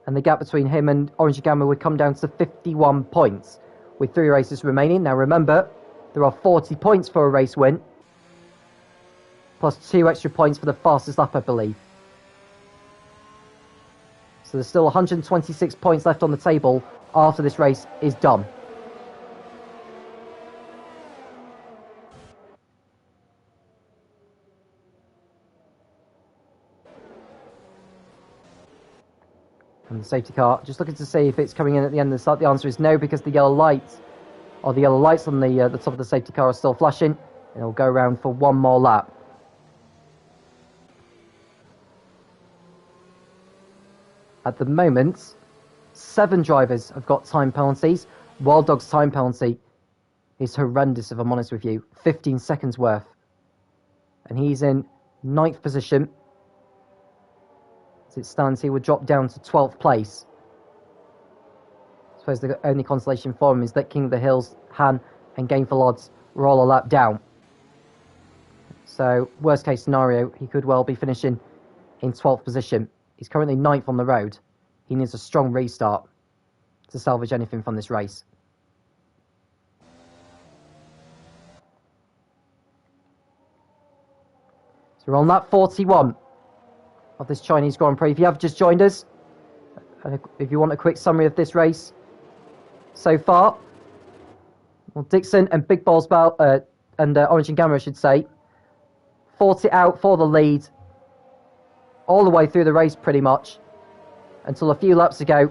And the gap between him and Orange and Gamma would come down to 51 points, with 3 races remaining. Now remember, there are 40 points for a race win, plus 2 extra points for the fastest lap, I believe. So there's still 126 points left on the table after this race is done. And the safety car, just looking to see if it's coming in at the end of the start. The answer is no, because the yellow lights on the top of the safety car are still flashing, and it'll go around for one more lap. At the moment, 7 drivers have got time penalties. Wild Dog's time penalty is horrendous, if I'm honest with you. 15 seconds worth. And he's in 9th position. As it stands, he would drop down to 12th place. I suppose the only consolation for him is that King of the Hills, Han, and Gainful Odds were all a lap down. So, worst case scenario, he could well be finishing in 12th position. He's currently 9th on the road. He needs a strong restart to salvage anything from this race. So we're on lap 41 of this Chinese Grand Prix. If you have just joined us, if you want a quick summary of this race so far, well, Dixon and Big Balls and Orange and Gamma, I should say, fought it out for the lead all the way through the race, pretty much, until a few laps ago.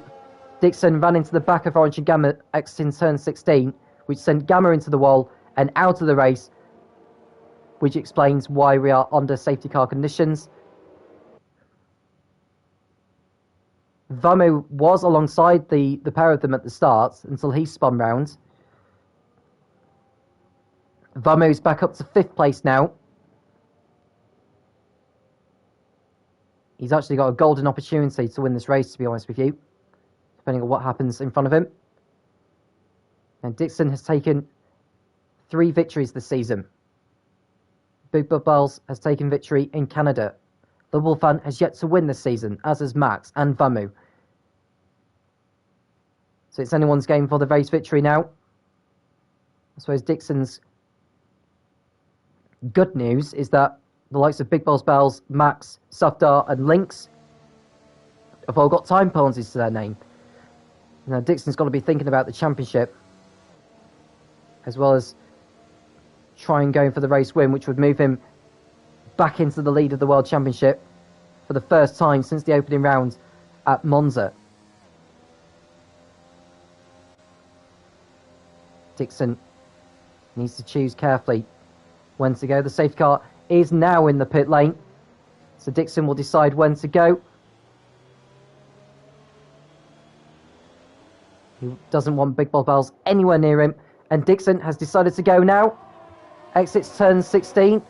Dixon ran into the back of Orange and Gamma exiting turn 16, which sent Gamma into the wall and out of the race, which explains why we are under safety car conditions. Vamu was alongside the pair of them at the start until he spun round. Vamu's back up to 5th place now. He's actually got a golden opportunity to win this race, to be honest with you, depending on what happens in front of him. And Dixon has taken 3 victories this season. Big Bells has taken victory in Canada. The Wolfan has yet to win this season, as has Max and Vamu. So it's anyone's game for the race victory now. I suppose Dixon's good news is that The likes of Big Boss Bells, Max, Sufdar and Lynx have all got time penalties to their name. Now Dixon's got to be thinking about the championship, as well as trying going for the race win, which would move him back into the lead of the World Championship for the first time since the opening round at Monza. Dixon needs to choose carefully when to go. The safety car is now in the pit lane, so Dixon will decide when to go. He doesn't want Big Boss Bells anywhere near him, and Dixon has decided to go now. Exits turn 16.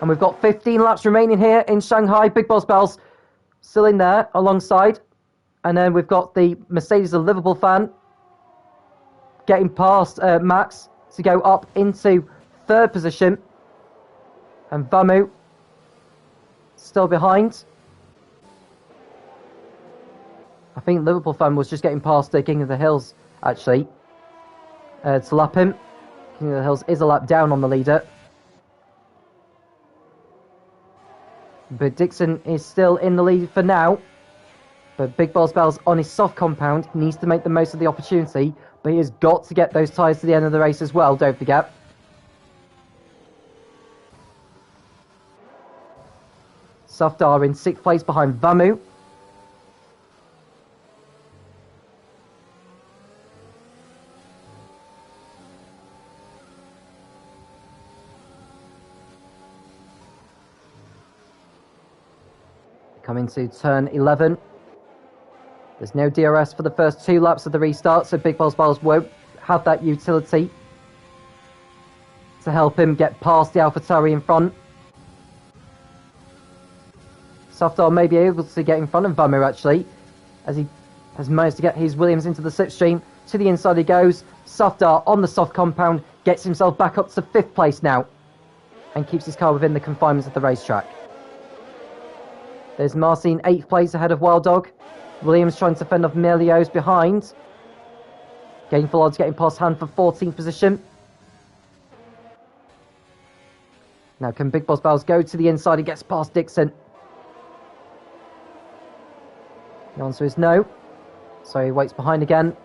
And we've got 15 laps remaining here in Shanghai. Big Boss Bells still in there alongside. And then we've got the Mercedes of Liverpool fan getting past Max to go up into third position. And Vamu still behind. I think Liverpool fan was just getting past King of the Hills, actually, to lap him. King of the Hills is a lap down on the leader. But Dixon is still in the lead for now. But Big Boss Bells on his soft compound needs to make the most of the opportunity. But he has got to get those tyres to the end of the race as well, don't forget. Sufdar in 6th place behind Vamu. Coming to turn 11. There's no DRS for the first 2 laps of the restart, so Big Boss Bells won't have that utility to help him get past the AlphaTauri in front. Sufdar may be able to get in front of Vamu actually, as he has managed to get his Williams into the slipstream. To the inside he goes. Sufdar on the soft compound gets himself back up to 5th place now and keeps his car within the confinements of the racetrack. There's Marcin 8th place ahead of Wild Dog. Williams trying to fend off Melios behind. Gainful Odds getting past Han for 14th position. Now can Big Boss Bells go to the inside? He gets past Dixon. The answer is no. So he waits behind again.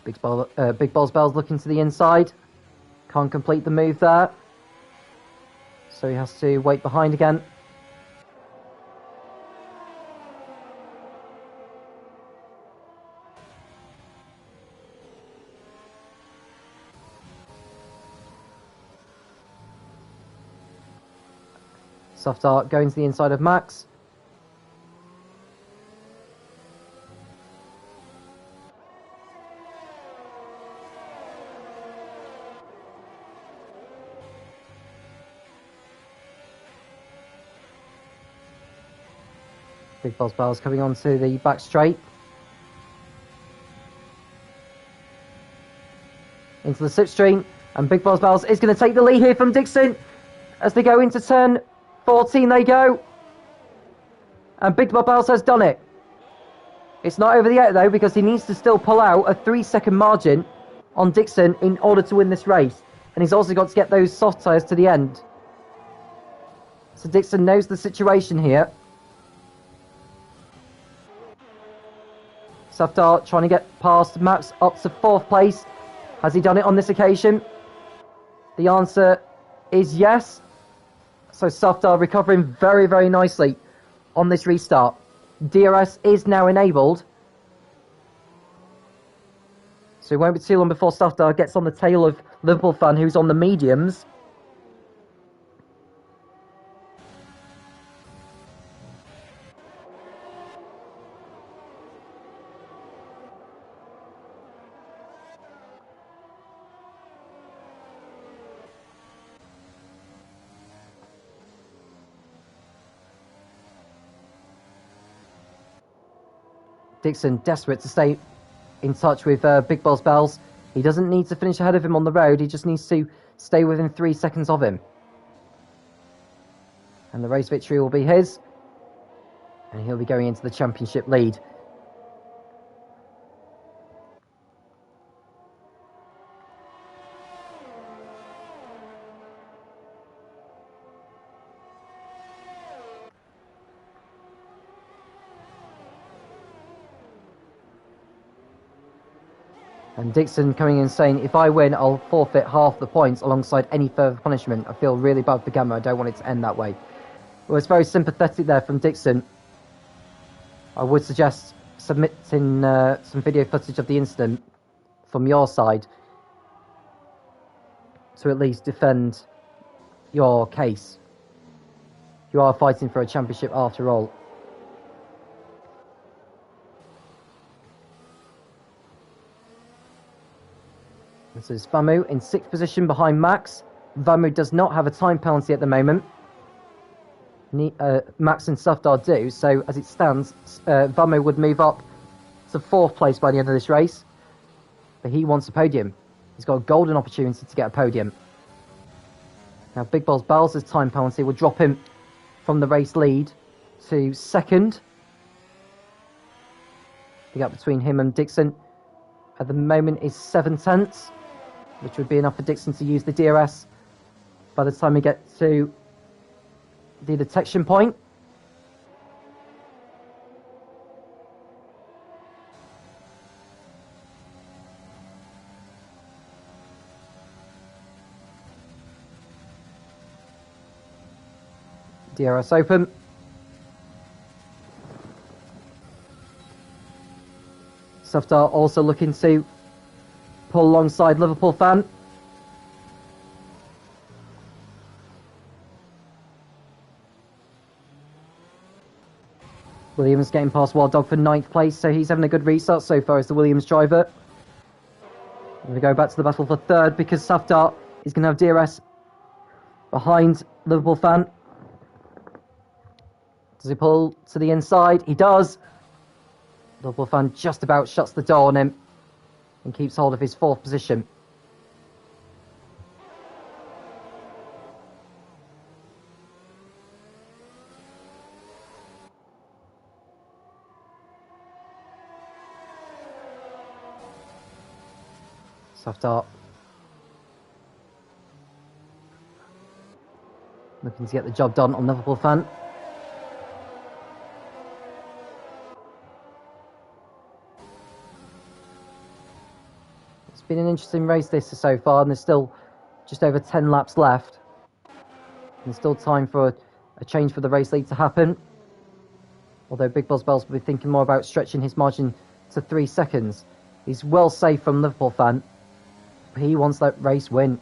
Big Boss Bells looking to the inside. Can't complete the move there. So he has to wait behind again. Sufdar going to the inside of Max. Big Boss Bells coming onto the back straight. Into the slipstream. And Big Boss Bells is going to take the lead here from Dixon. As they go into turn 14 they go. And Big Boss Bells has done it. It's not over yet though, because he needs to still pull out a 3-second margin on Dixon in order to win this race. And he's also got to get those soft tyres to the end. So Dixon knows the situation here. Sufdar trying to get past Max up to 4th place. Has he done it on this occasion? The answer is yes. So Sufdar recovering very, very nicely on this restart. DRS is now enabled. So it won't be too long before Sufdar gets on the tail of Liverpool fan who's on the mediums. Dixon desperate to stay in touch with Big Boss Bells. He doesn't need to finish ahead of him on the road. He just needs to stay within 3 seconds of him. And the race victory will be his. And he'll be going into the championship lead. And Dixon coming in saying, if I win, I'll forfeit half the points alongside any further punishment. I feel really bad for Gamma. I don't want it to end that way. Well, it's very sympathetic there from Dixon. I would suggest submitting some video footage of the incident from your side to at least defend your case. You are fighting for a championship after all. This is Vamu in 6th position behind Max. Vamu does not have a time penalty at the moment. Max and Safdar do, so as it stands, Vamu would move up to 4th place by the end of this race. But he wants a podium. He's got a golden opportunity to get a podium. Now Big Balls Bowles' time penalty will drop him from the race lead to 2nd. The gap between him and Dixon at the moment is 7/10, which would be enough for Dixon to use the DRS by the time we get to the detection point. DRS open. Safdar also looking to pull alongside Liverpool fan. Williams getting past Wild Dog for 9th place, so he's having a good restart so far as the Williams driver. We go back to the battle for 3rd because Safdar is going to have DRS behind Liverpool fan. Does he pull to the inside? He does. Liverpool fan just about shuts the door on him and keeps hold of his 4th position. Safdar looking to get the job done on Liverpool fan. It's been an interesting race this so far, and there's still just over 10 laps left. And there's still time for a change for the race lead to happen. Although Big Balls Bells will be thinking more about stretching his margin to 3 seconds. He's well safe from Liverpool fan. But he wants that race win.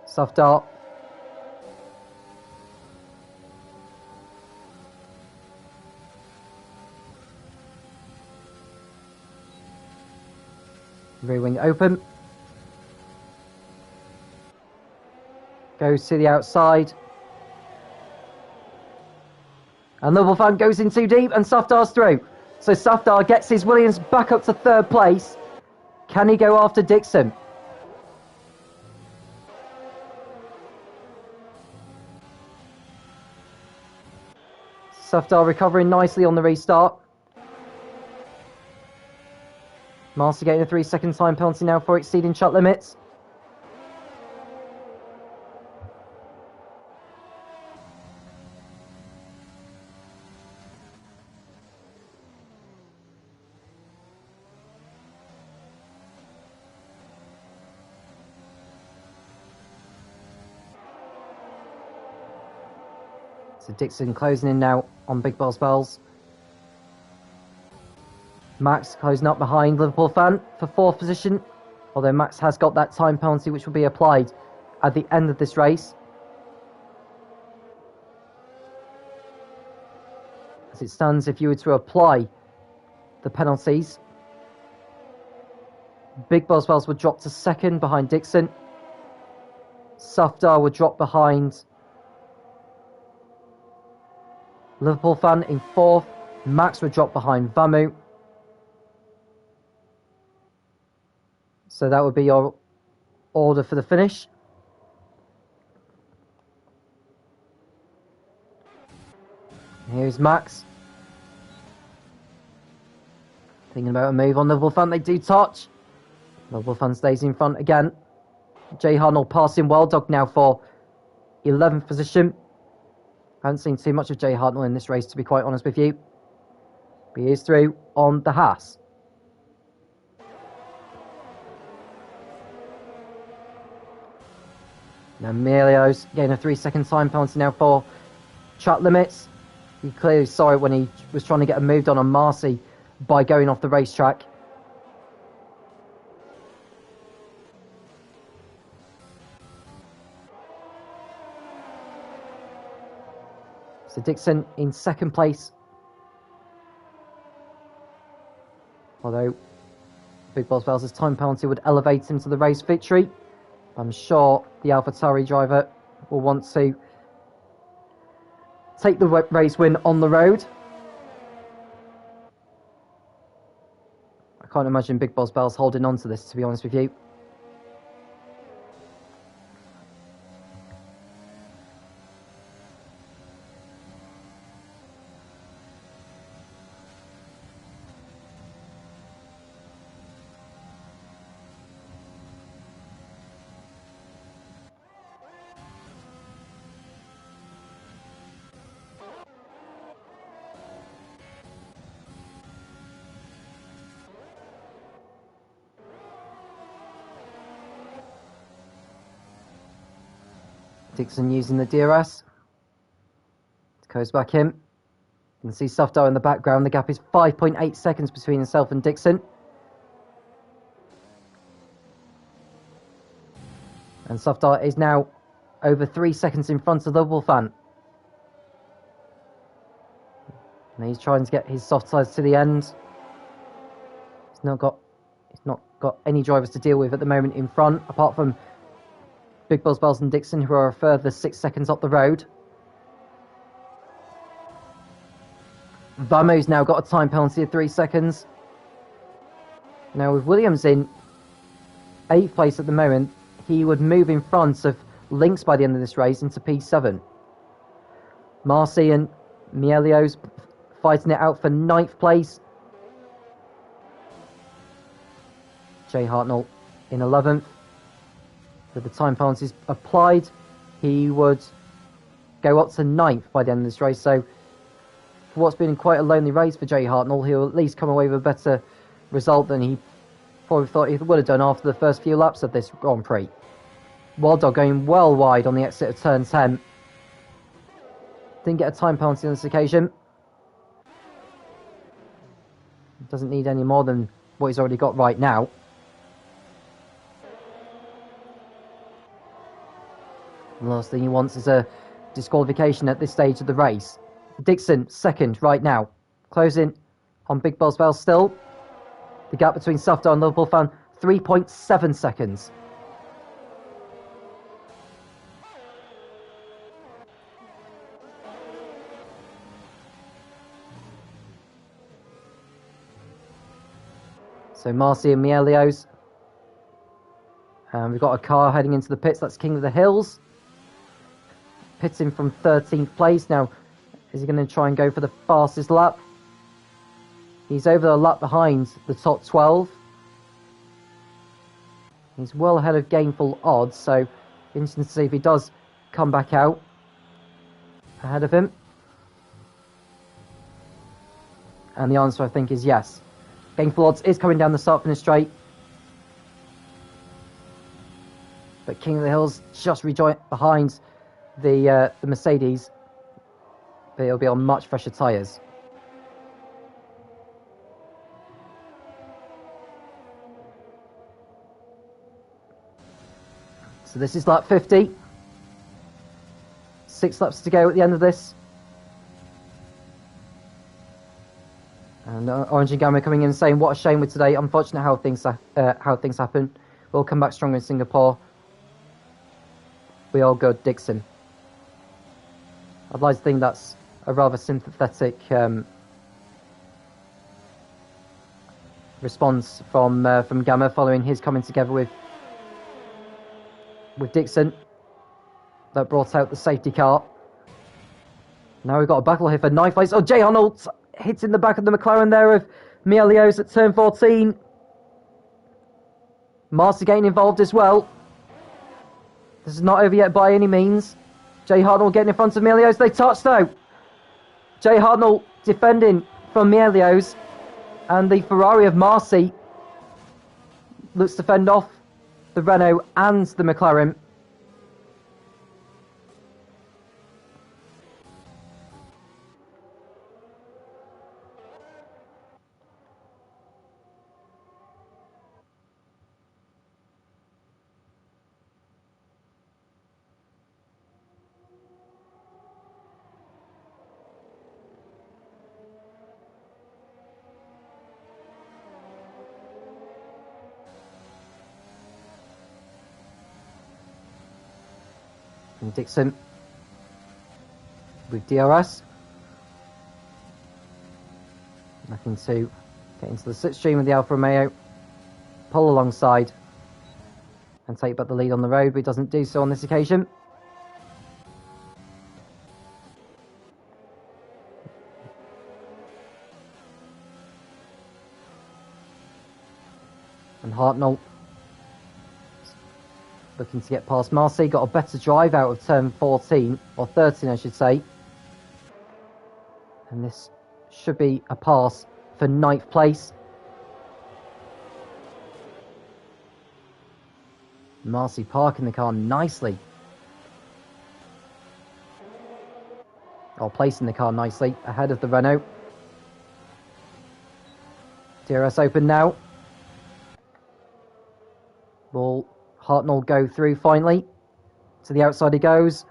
Safdar. Rear wing open. Goes to the outside. And Liverpool fan goes in too deep and Safdar's through. So Safdar gets his Williams back up to 3rd place. Can he go after Dixon? Safdar recovering nicely on the restart. Master getting a 3-second time penalty now for exceeding shut limits. So Dixon closing in now on Big Balls Bells. Max closing up behind Liverpool fan for 4th position. Although Max has got that time penalty which will be applied at the end of this race. As it stands, if you were to apply the penalties, Big Balls Bells would drop to 2nd behind Dixon. Safdar would drop behind Liverpool fan in 4th. Max would drop behind Vamu. So that would be your order for the finish. Here's Max. Thinking about a move on Liverpool fan. They do touch. Liverpool fan stays in front again. Jay Harnold passing Wild Dog now for 11th position. I haven't seen too much of Jay Hartnell in this race, to be quite honest with you. But He is through on the Haas. Now Emilio's getting a 3-second time penalty now for track limits. He clearly saw it when he was trying to get a move on Marcy by going off the racetrack. So Dixon in second place. Although Big Boss Bells' time penalty would elevate him to the race victory. I'm sure the AlphaTauri driver will want to take the race win on the road. I can't imagine Big Boss Bells holding on to this, to be honest with you. Dixon using the DRS. Goes back in. You can see Softar in the background. The gap is 5.8 seconds between himself and Dixon. And Softar is now over 3 seconds in front of the Wolfan. And he's trying to get his soft sides to the end. He's not got any drivers to deal with at the moment in front, apart from Big Boss Bells and Dixon, who are a further 6 seconds up the road. Vamo's now got a time penalty of 3 seconds. Now with Williams in 8th place at the moment, he would move in front of Lynx by the end of this race into P7. Marcy and Mielio's fighting it out for 9th place. Jay Hartnell in 11th. With the time penalties applied, he would go up to 9th by the end of this race. So, for what's been quite a lonely race for Jay Hartnell, he'll at least come away with a better result than he probably thought he would have done after the first few laps of this Grand Prix. Wild Dog going well wide on the exit of turn 10. Didn't get a time penalty on this occasion. Doesn't need any more than what he's already got right now. The last thing he wants is a disqualification at this stage of the race. Dixon, second right now. Closing on Big Boss Bells still. The gap between Softar and Liverpool Fan, 3.7 seconds. So Marcy and Mielio's. We've got a car heading into the pits. That's King of the Hills. Pitting from 13th place. Now, is he going to try and go for the fastest lap? He's over a lap behind the top 12. He's well ahead of Gainful odds, so interesting to see if he does come back out ahead of him. And the answer, I think, is yes. Gainful odds is coming down the start finish straight. But King of the Hills just rejoined behind the Mercedes. But it'll be on much fresher tyres. So this is lap 50. 6 laps to go at the end of this. And Orange and Gamma coming in saying, what a shame with today. Unfortunate how things happen. We'll come back stronger in Singapore. We all good, Dixon. I'd like to think that's a rather sympathetic response from Gamma following his coming together with Dixon. That brought out the safety car. Now we've got a battle here for 9th place. Oh, Jay Arnold hitting the back of the McLaren there of Mielio's at turn 14. Marcy getting involved as well. This is not over yet by any means. Jay Hartnell getting in front of Mielio's. They touch though. Jay Hartnell defending from Mielios, and the Ferrari of Marcy looks to fend off the Renault and the McLaren. And Dixon with DRS. Looking to get into the slipstream of the Alfa Romeo, pull alongside and take back the lead on the road, but he doesn't do so on this occasion. And Hartnell looking to get past Marcy, got a better drive out of turn 14, or 13 I should say. And this should be a pass for 9th place. Marcy parking the car nicely. Or placing the car nicely ahead of the Renault. DRS open now. Will Hartnell go through finally? To the outside he goes.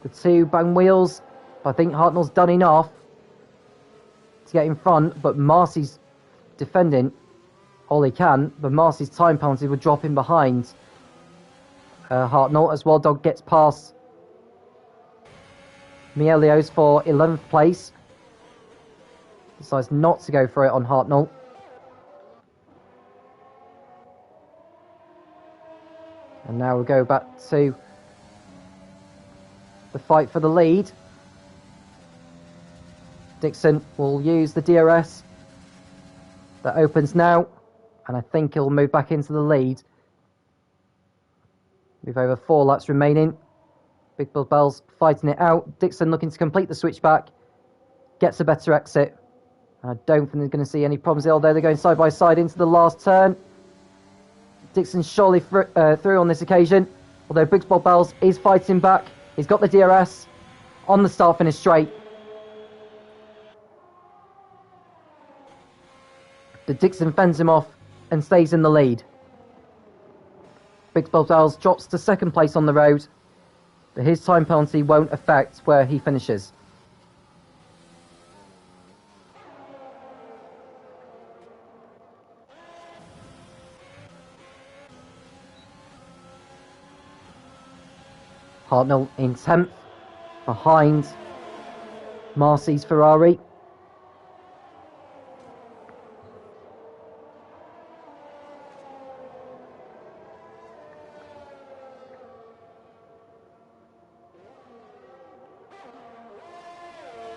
The two bang wheels. I think Hartnell's done enough to get in front, but Marcy's defending all he can. But Marcy's time penalty would drop in behind Hartnell as Wild Dog gets past Mielios for 11th place. Decides not to go for it on Hartnell. And now we'll go back to the fight for the lead. Dixon will use the DRS. That opens now. And I think he'll move back into the lead. With over 4 laps remaining. Big Bill Bells fighting it out. Dixon looking to complete the switchback. Gets a better exit. I don't think they're going to see any problems, although they're going side by side into the last turn. Dixon surely through on this occasion, although Big Bob Bells is fighting back. He's got the DRS on the start finish straight. The Dixon fends him off and stays in the lead. Big Bob Bells drops to 2nd place on the road, but his time penalty won't affect where he finishes. Hartnell in 10th, behind Marcy's Ferrari.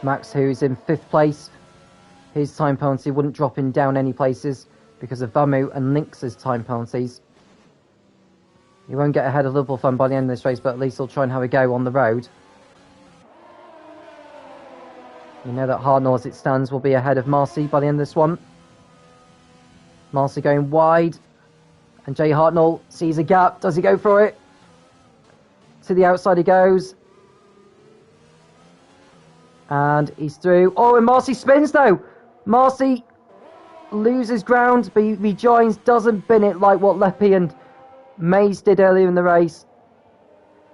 Max, who's in 5th place, his time penalty wouldn't drop him down any places because of Vamu and Lynx's time penalties. He won't get ahead of Liverpool Fun by the end of this race, but at least he'll try and have a go on the road. You know that Hartnell, as it stands, will be ahead of Marcy by the end of this one. Marcy going wide, and Jay Hartnell sees a gap. Does he go for it? To the outside he goes. And he's through. Oh, and Marcy spins though. Marcy loses ground, but he rejoins, doesn't bin it like what Leppy and Mays did earlier in the race.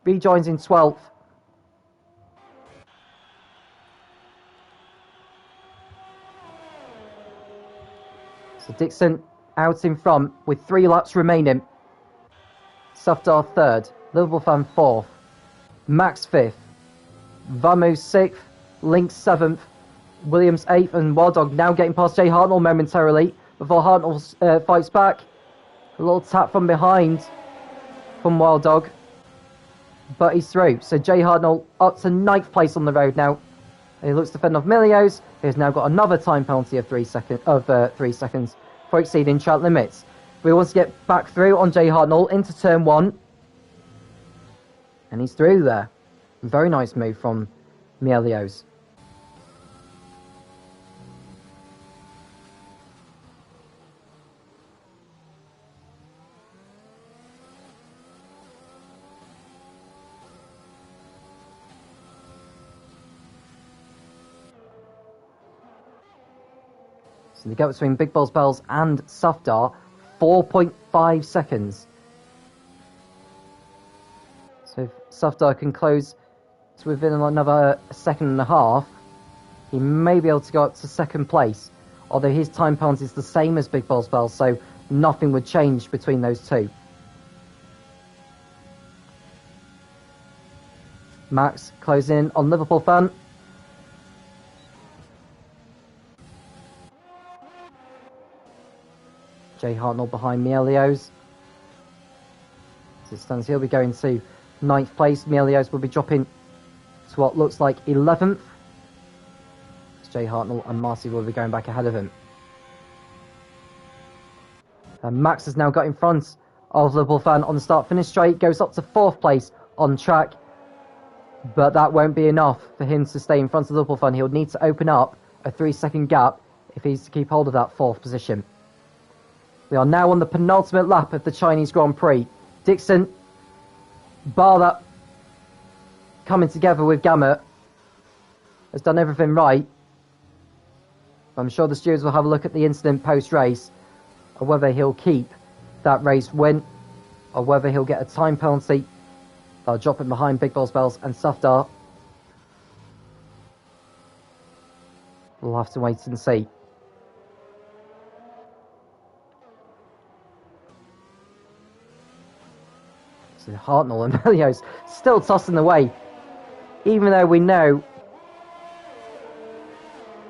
Rejoins in 12th. So Dixon out in front with 3 laps remaining. Safdar 3rd. Liverpool Fan 4th. Max 5th. Vamu 6th. Lynx 7th. Williams 8th. And Wild Dog now getting past Jay Hartnell momentarily before Hartnell fights back. A little tap from behind from Wild Dog, but he's through. So Jay Hartnell up to 9th place on the road now. He looks to fend off Mielios, who's now got another time penalty of 3 seconds for exceeding track limits. We want to get back through on Jay Hartnell into turn 1, and he's through there. Very nice move from Mielios. So the gap between Big Balls Bells and Safdar, 4.5 seconds. So if Safdar can close to within another second and a half, he may be able to go up to second place. Although his time penalty is the same as Big Balls Bells, so nothing would change between those two. Max closing in on Liverpool fan. Jay Hartnell behind Mielios. As it stands, he'll be going to 9th place. Mielios will be dropping to what looks like 11th. Jay Hartnell and Marcy will be going back ahead of him. Max has now got in front of Liverpool fan on the start-finish straight. Goes up to 4th place on track. But that won't be enough for him to stay in front of Liverpool fan. He'll need to open up a 3-second gap if he's to keep hold of that 4th position. We are now on the penultimate lap of the Chinese Grand Prix. Dixon, bar that coming together with Gamut, has done everything right. I'm sure the stewards will have a look at the incident post-race, or whether he'll keep that race win, or whether he'll get a time penalty. They'll drop him behind Big Balls Bells and Safdar. We'll have to wait and see. So Hartnell and Mielios still tossing away, even though we know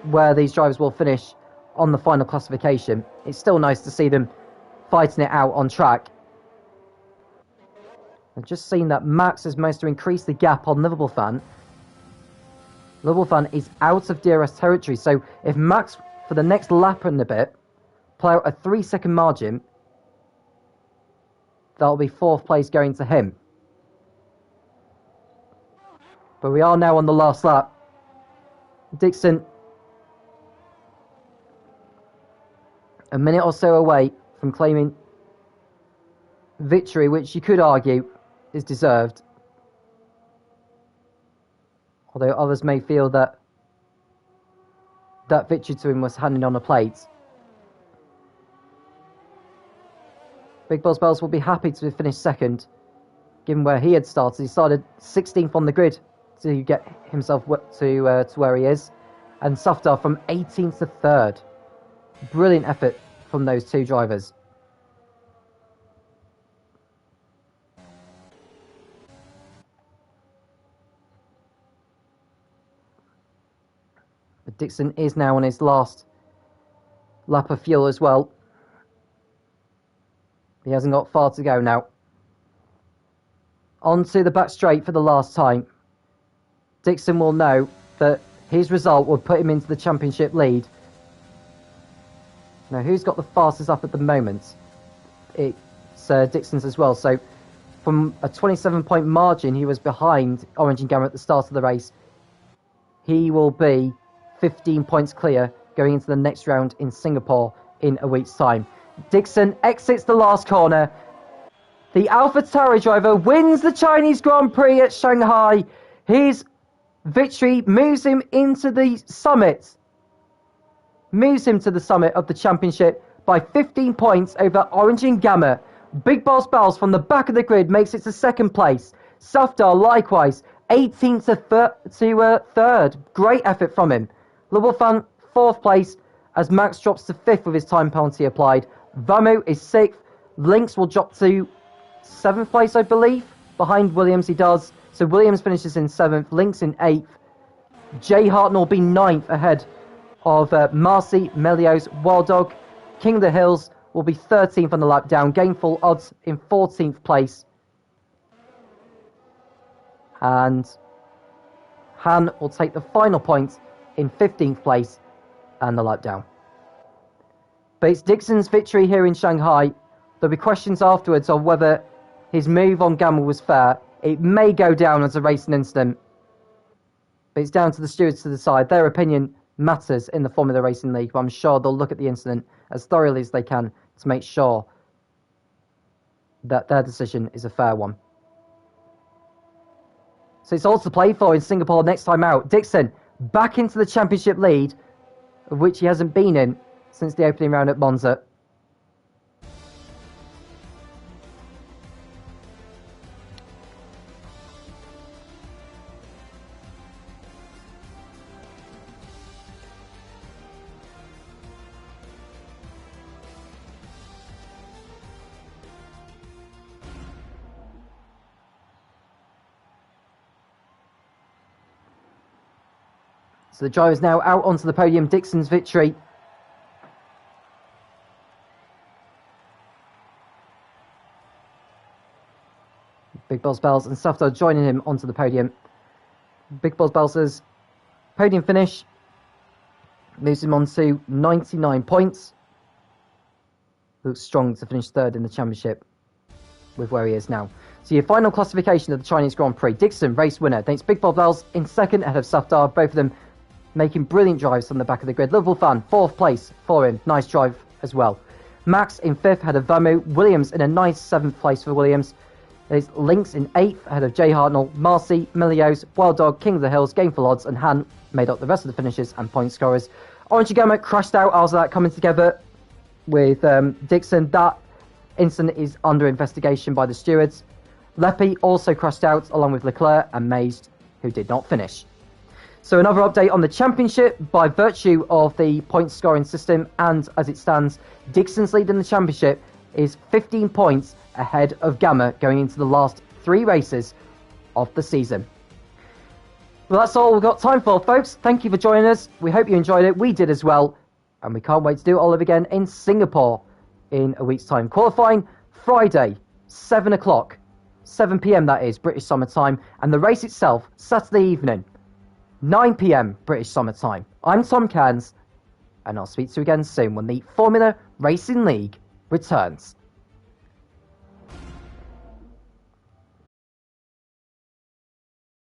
where these drivers will finish on the final classification. It's still nice to see them fighting it out on track. I've just seen that Max has managed to increase the gap on Liverpool fan. Liverpool fan is out of DRS territory, so if Max, for the next lap and a bit, play out a 3-second margin, that'll be 4th place going to him. But we are now on the last lap. Dixon, a minute or so away from claiming victory, which you could argue is deserved. Although others may feel that that victory to him was handed on a plate. Big Balls Bells will be happy to finish second, given where he had started. He started 16th on the grid to get himself to where he is, and Safdar from 18th to 3rd. Brilliant effort from those two drivers. But Dixon is now on his last lap of fuel as well. He hasn't got far to go now. Onto the back straight for the last time. Dixon will know that his result will put him into the championship lead. Now, who's got the fastest up at the moment? It's Dixon's as well. So, from a 27-point margin, he was behind Orange and Gamma at the start of the race. He will be 15 points clear going into the next round in Singapore in a week's time. Dixon exits the last corner. The AlphaTauri driver wins the Chinese Grand Prix at Shanghai. His victory moves him into the summit. Moves him to the summit of the championship by 15 points over Orange and Gamma. Big Balls Bells from the back of the grid makes it to second place. Safdar likewise 18th to third. Great effort from him. Liverpool fan 4th place as Max drops to 5th with his time penalty applied. Vamu is 6th. Lynx will drop to 7th place, I believe. Behind Williams he does. So Williams finishes in 7th. Lynx in 8th. Jay Hartnell will be 9th ahead of Marcy, Melios, Wild Dog. King of the Hills will be 13th on the lap down. Gainful Odds in 14th place. And Han will take the final point in 15th place and the lap down. But it's Dixon's victory here in Shanghai. There'll be questions afterwards on whether his move on Gamble was fair. It may go down as a racing incident. But it's down to the stewards to decide. Their opinion matters in the Formula Racing League, but I'm sure they'll look at the incident as thoroughly as they can to make sure that their decision is a fair one. So it's all to play for in Singapore next time out. Dixon back into the championship lead, of which he hasn't been in since the opening round at Monza. So the driver's now out onto the podium. Dixon's victory. Big Boss Bells and Safdar joining him onto the podium. Big Boss Bells' podium finish moves him on to 99 points. Looks strong to finish third in the championship with where he is now. So your final classification of the Chinese Grand Prix. Dixon, race winner. Then it's Big Boss Bells in second ahead of Safdar. Both of them making brilliant drives from the back of the grid. Liverpool fan, fourth place for him. Nice drive as well. Max in fifth ahead of Vamu. Williams in a nice seventh place for Williams. There's Lynx in eighth ahead of Jay Hartnell. Marcy, Milios, Wild Dog, King of the Hills, Gameful Odds and Han made up the rest of the finishes and point scorers. Orange Gamma crashed out after that coming together with Dixon. That incident is under investigation by the stewards. Leppy also crashed out along with Leclerc and Mazed, who did not finish. So another update on the championship. By virtue of the point scoring system and as it stands, Dixon's lead in the championship is 15 points ahead of Gamma going into the last 3 races of the season. Well, that's all we've got time for, folks. Thank you for joining us. We hope you enjoyed it. We did as well. And we can't wait to do it all over again in Singapore in a week's time. Qualifying Friday, 7 o'clock. 7 p.m. that is, British Summer Time. And the race itself, Saturday evening, 9 p.m. British Summer Time. I'm Tom Cairns, and I'll speak to you again soon when the Formula Racing League returns.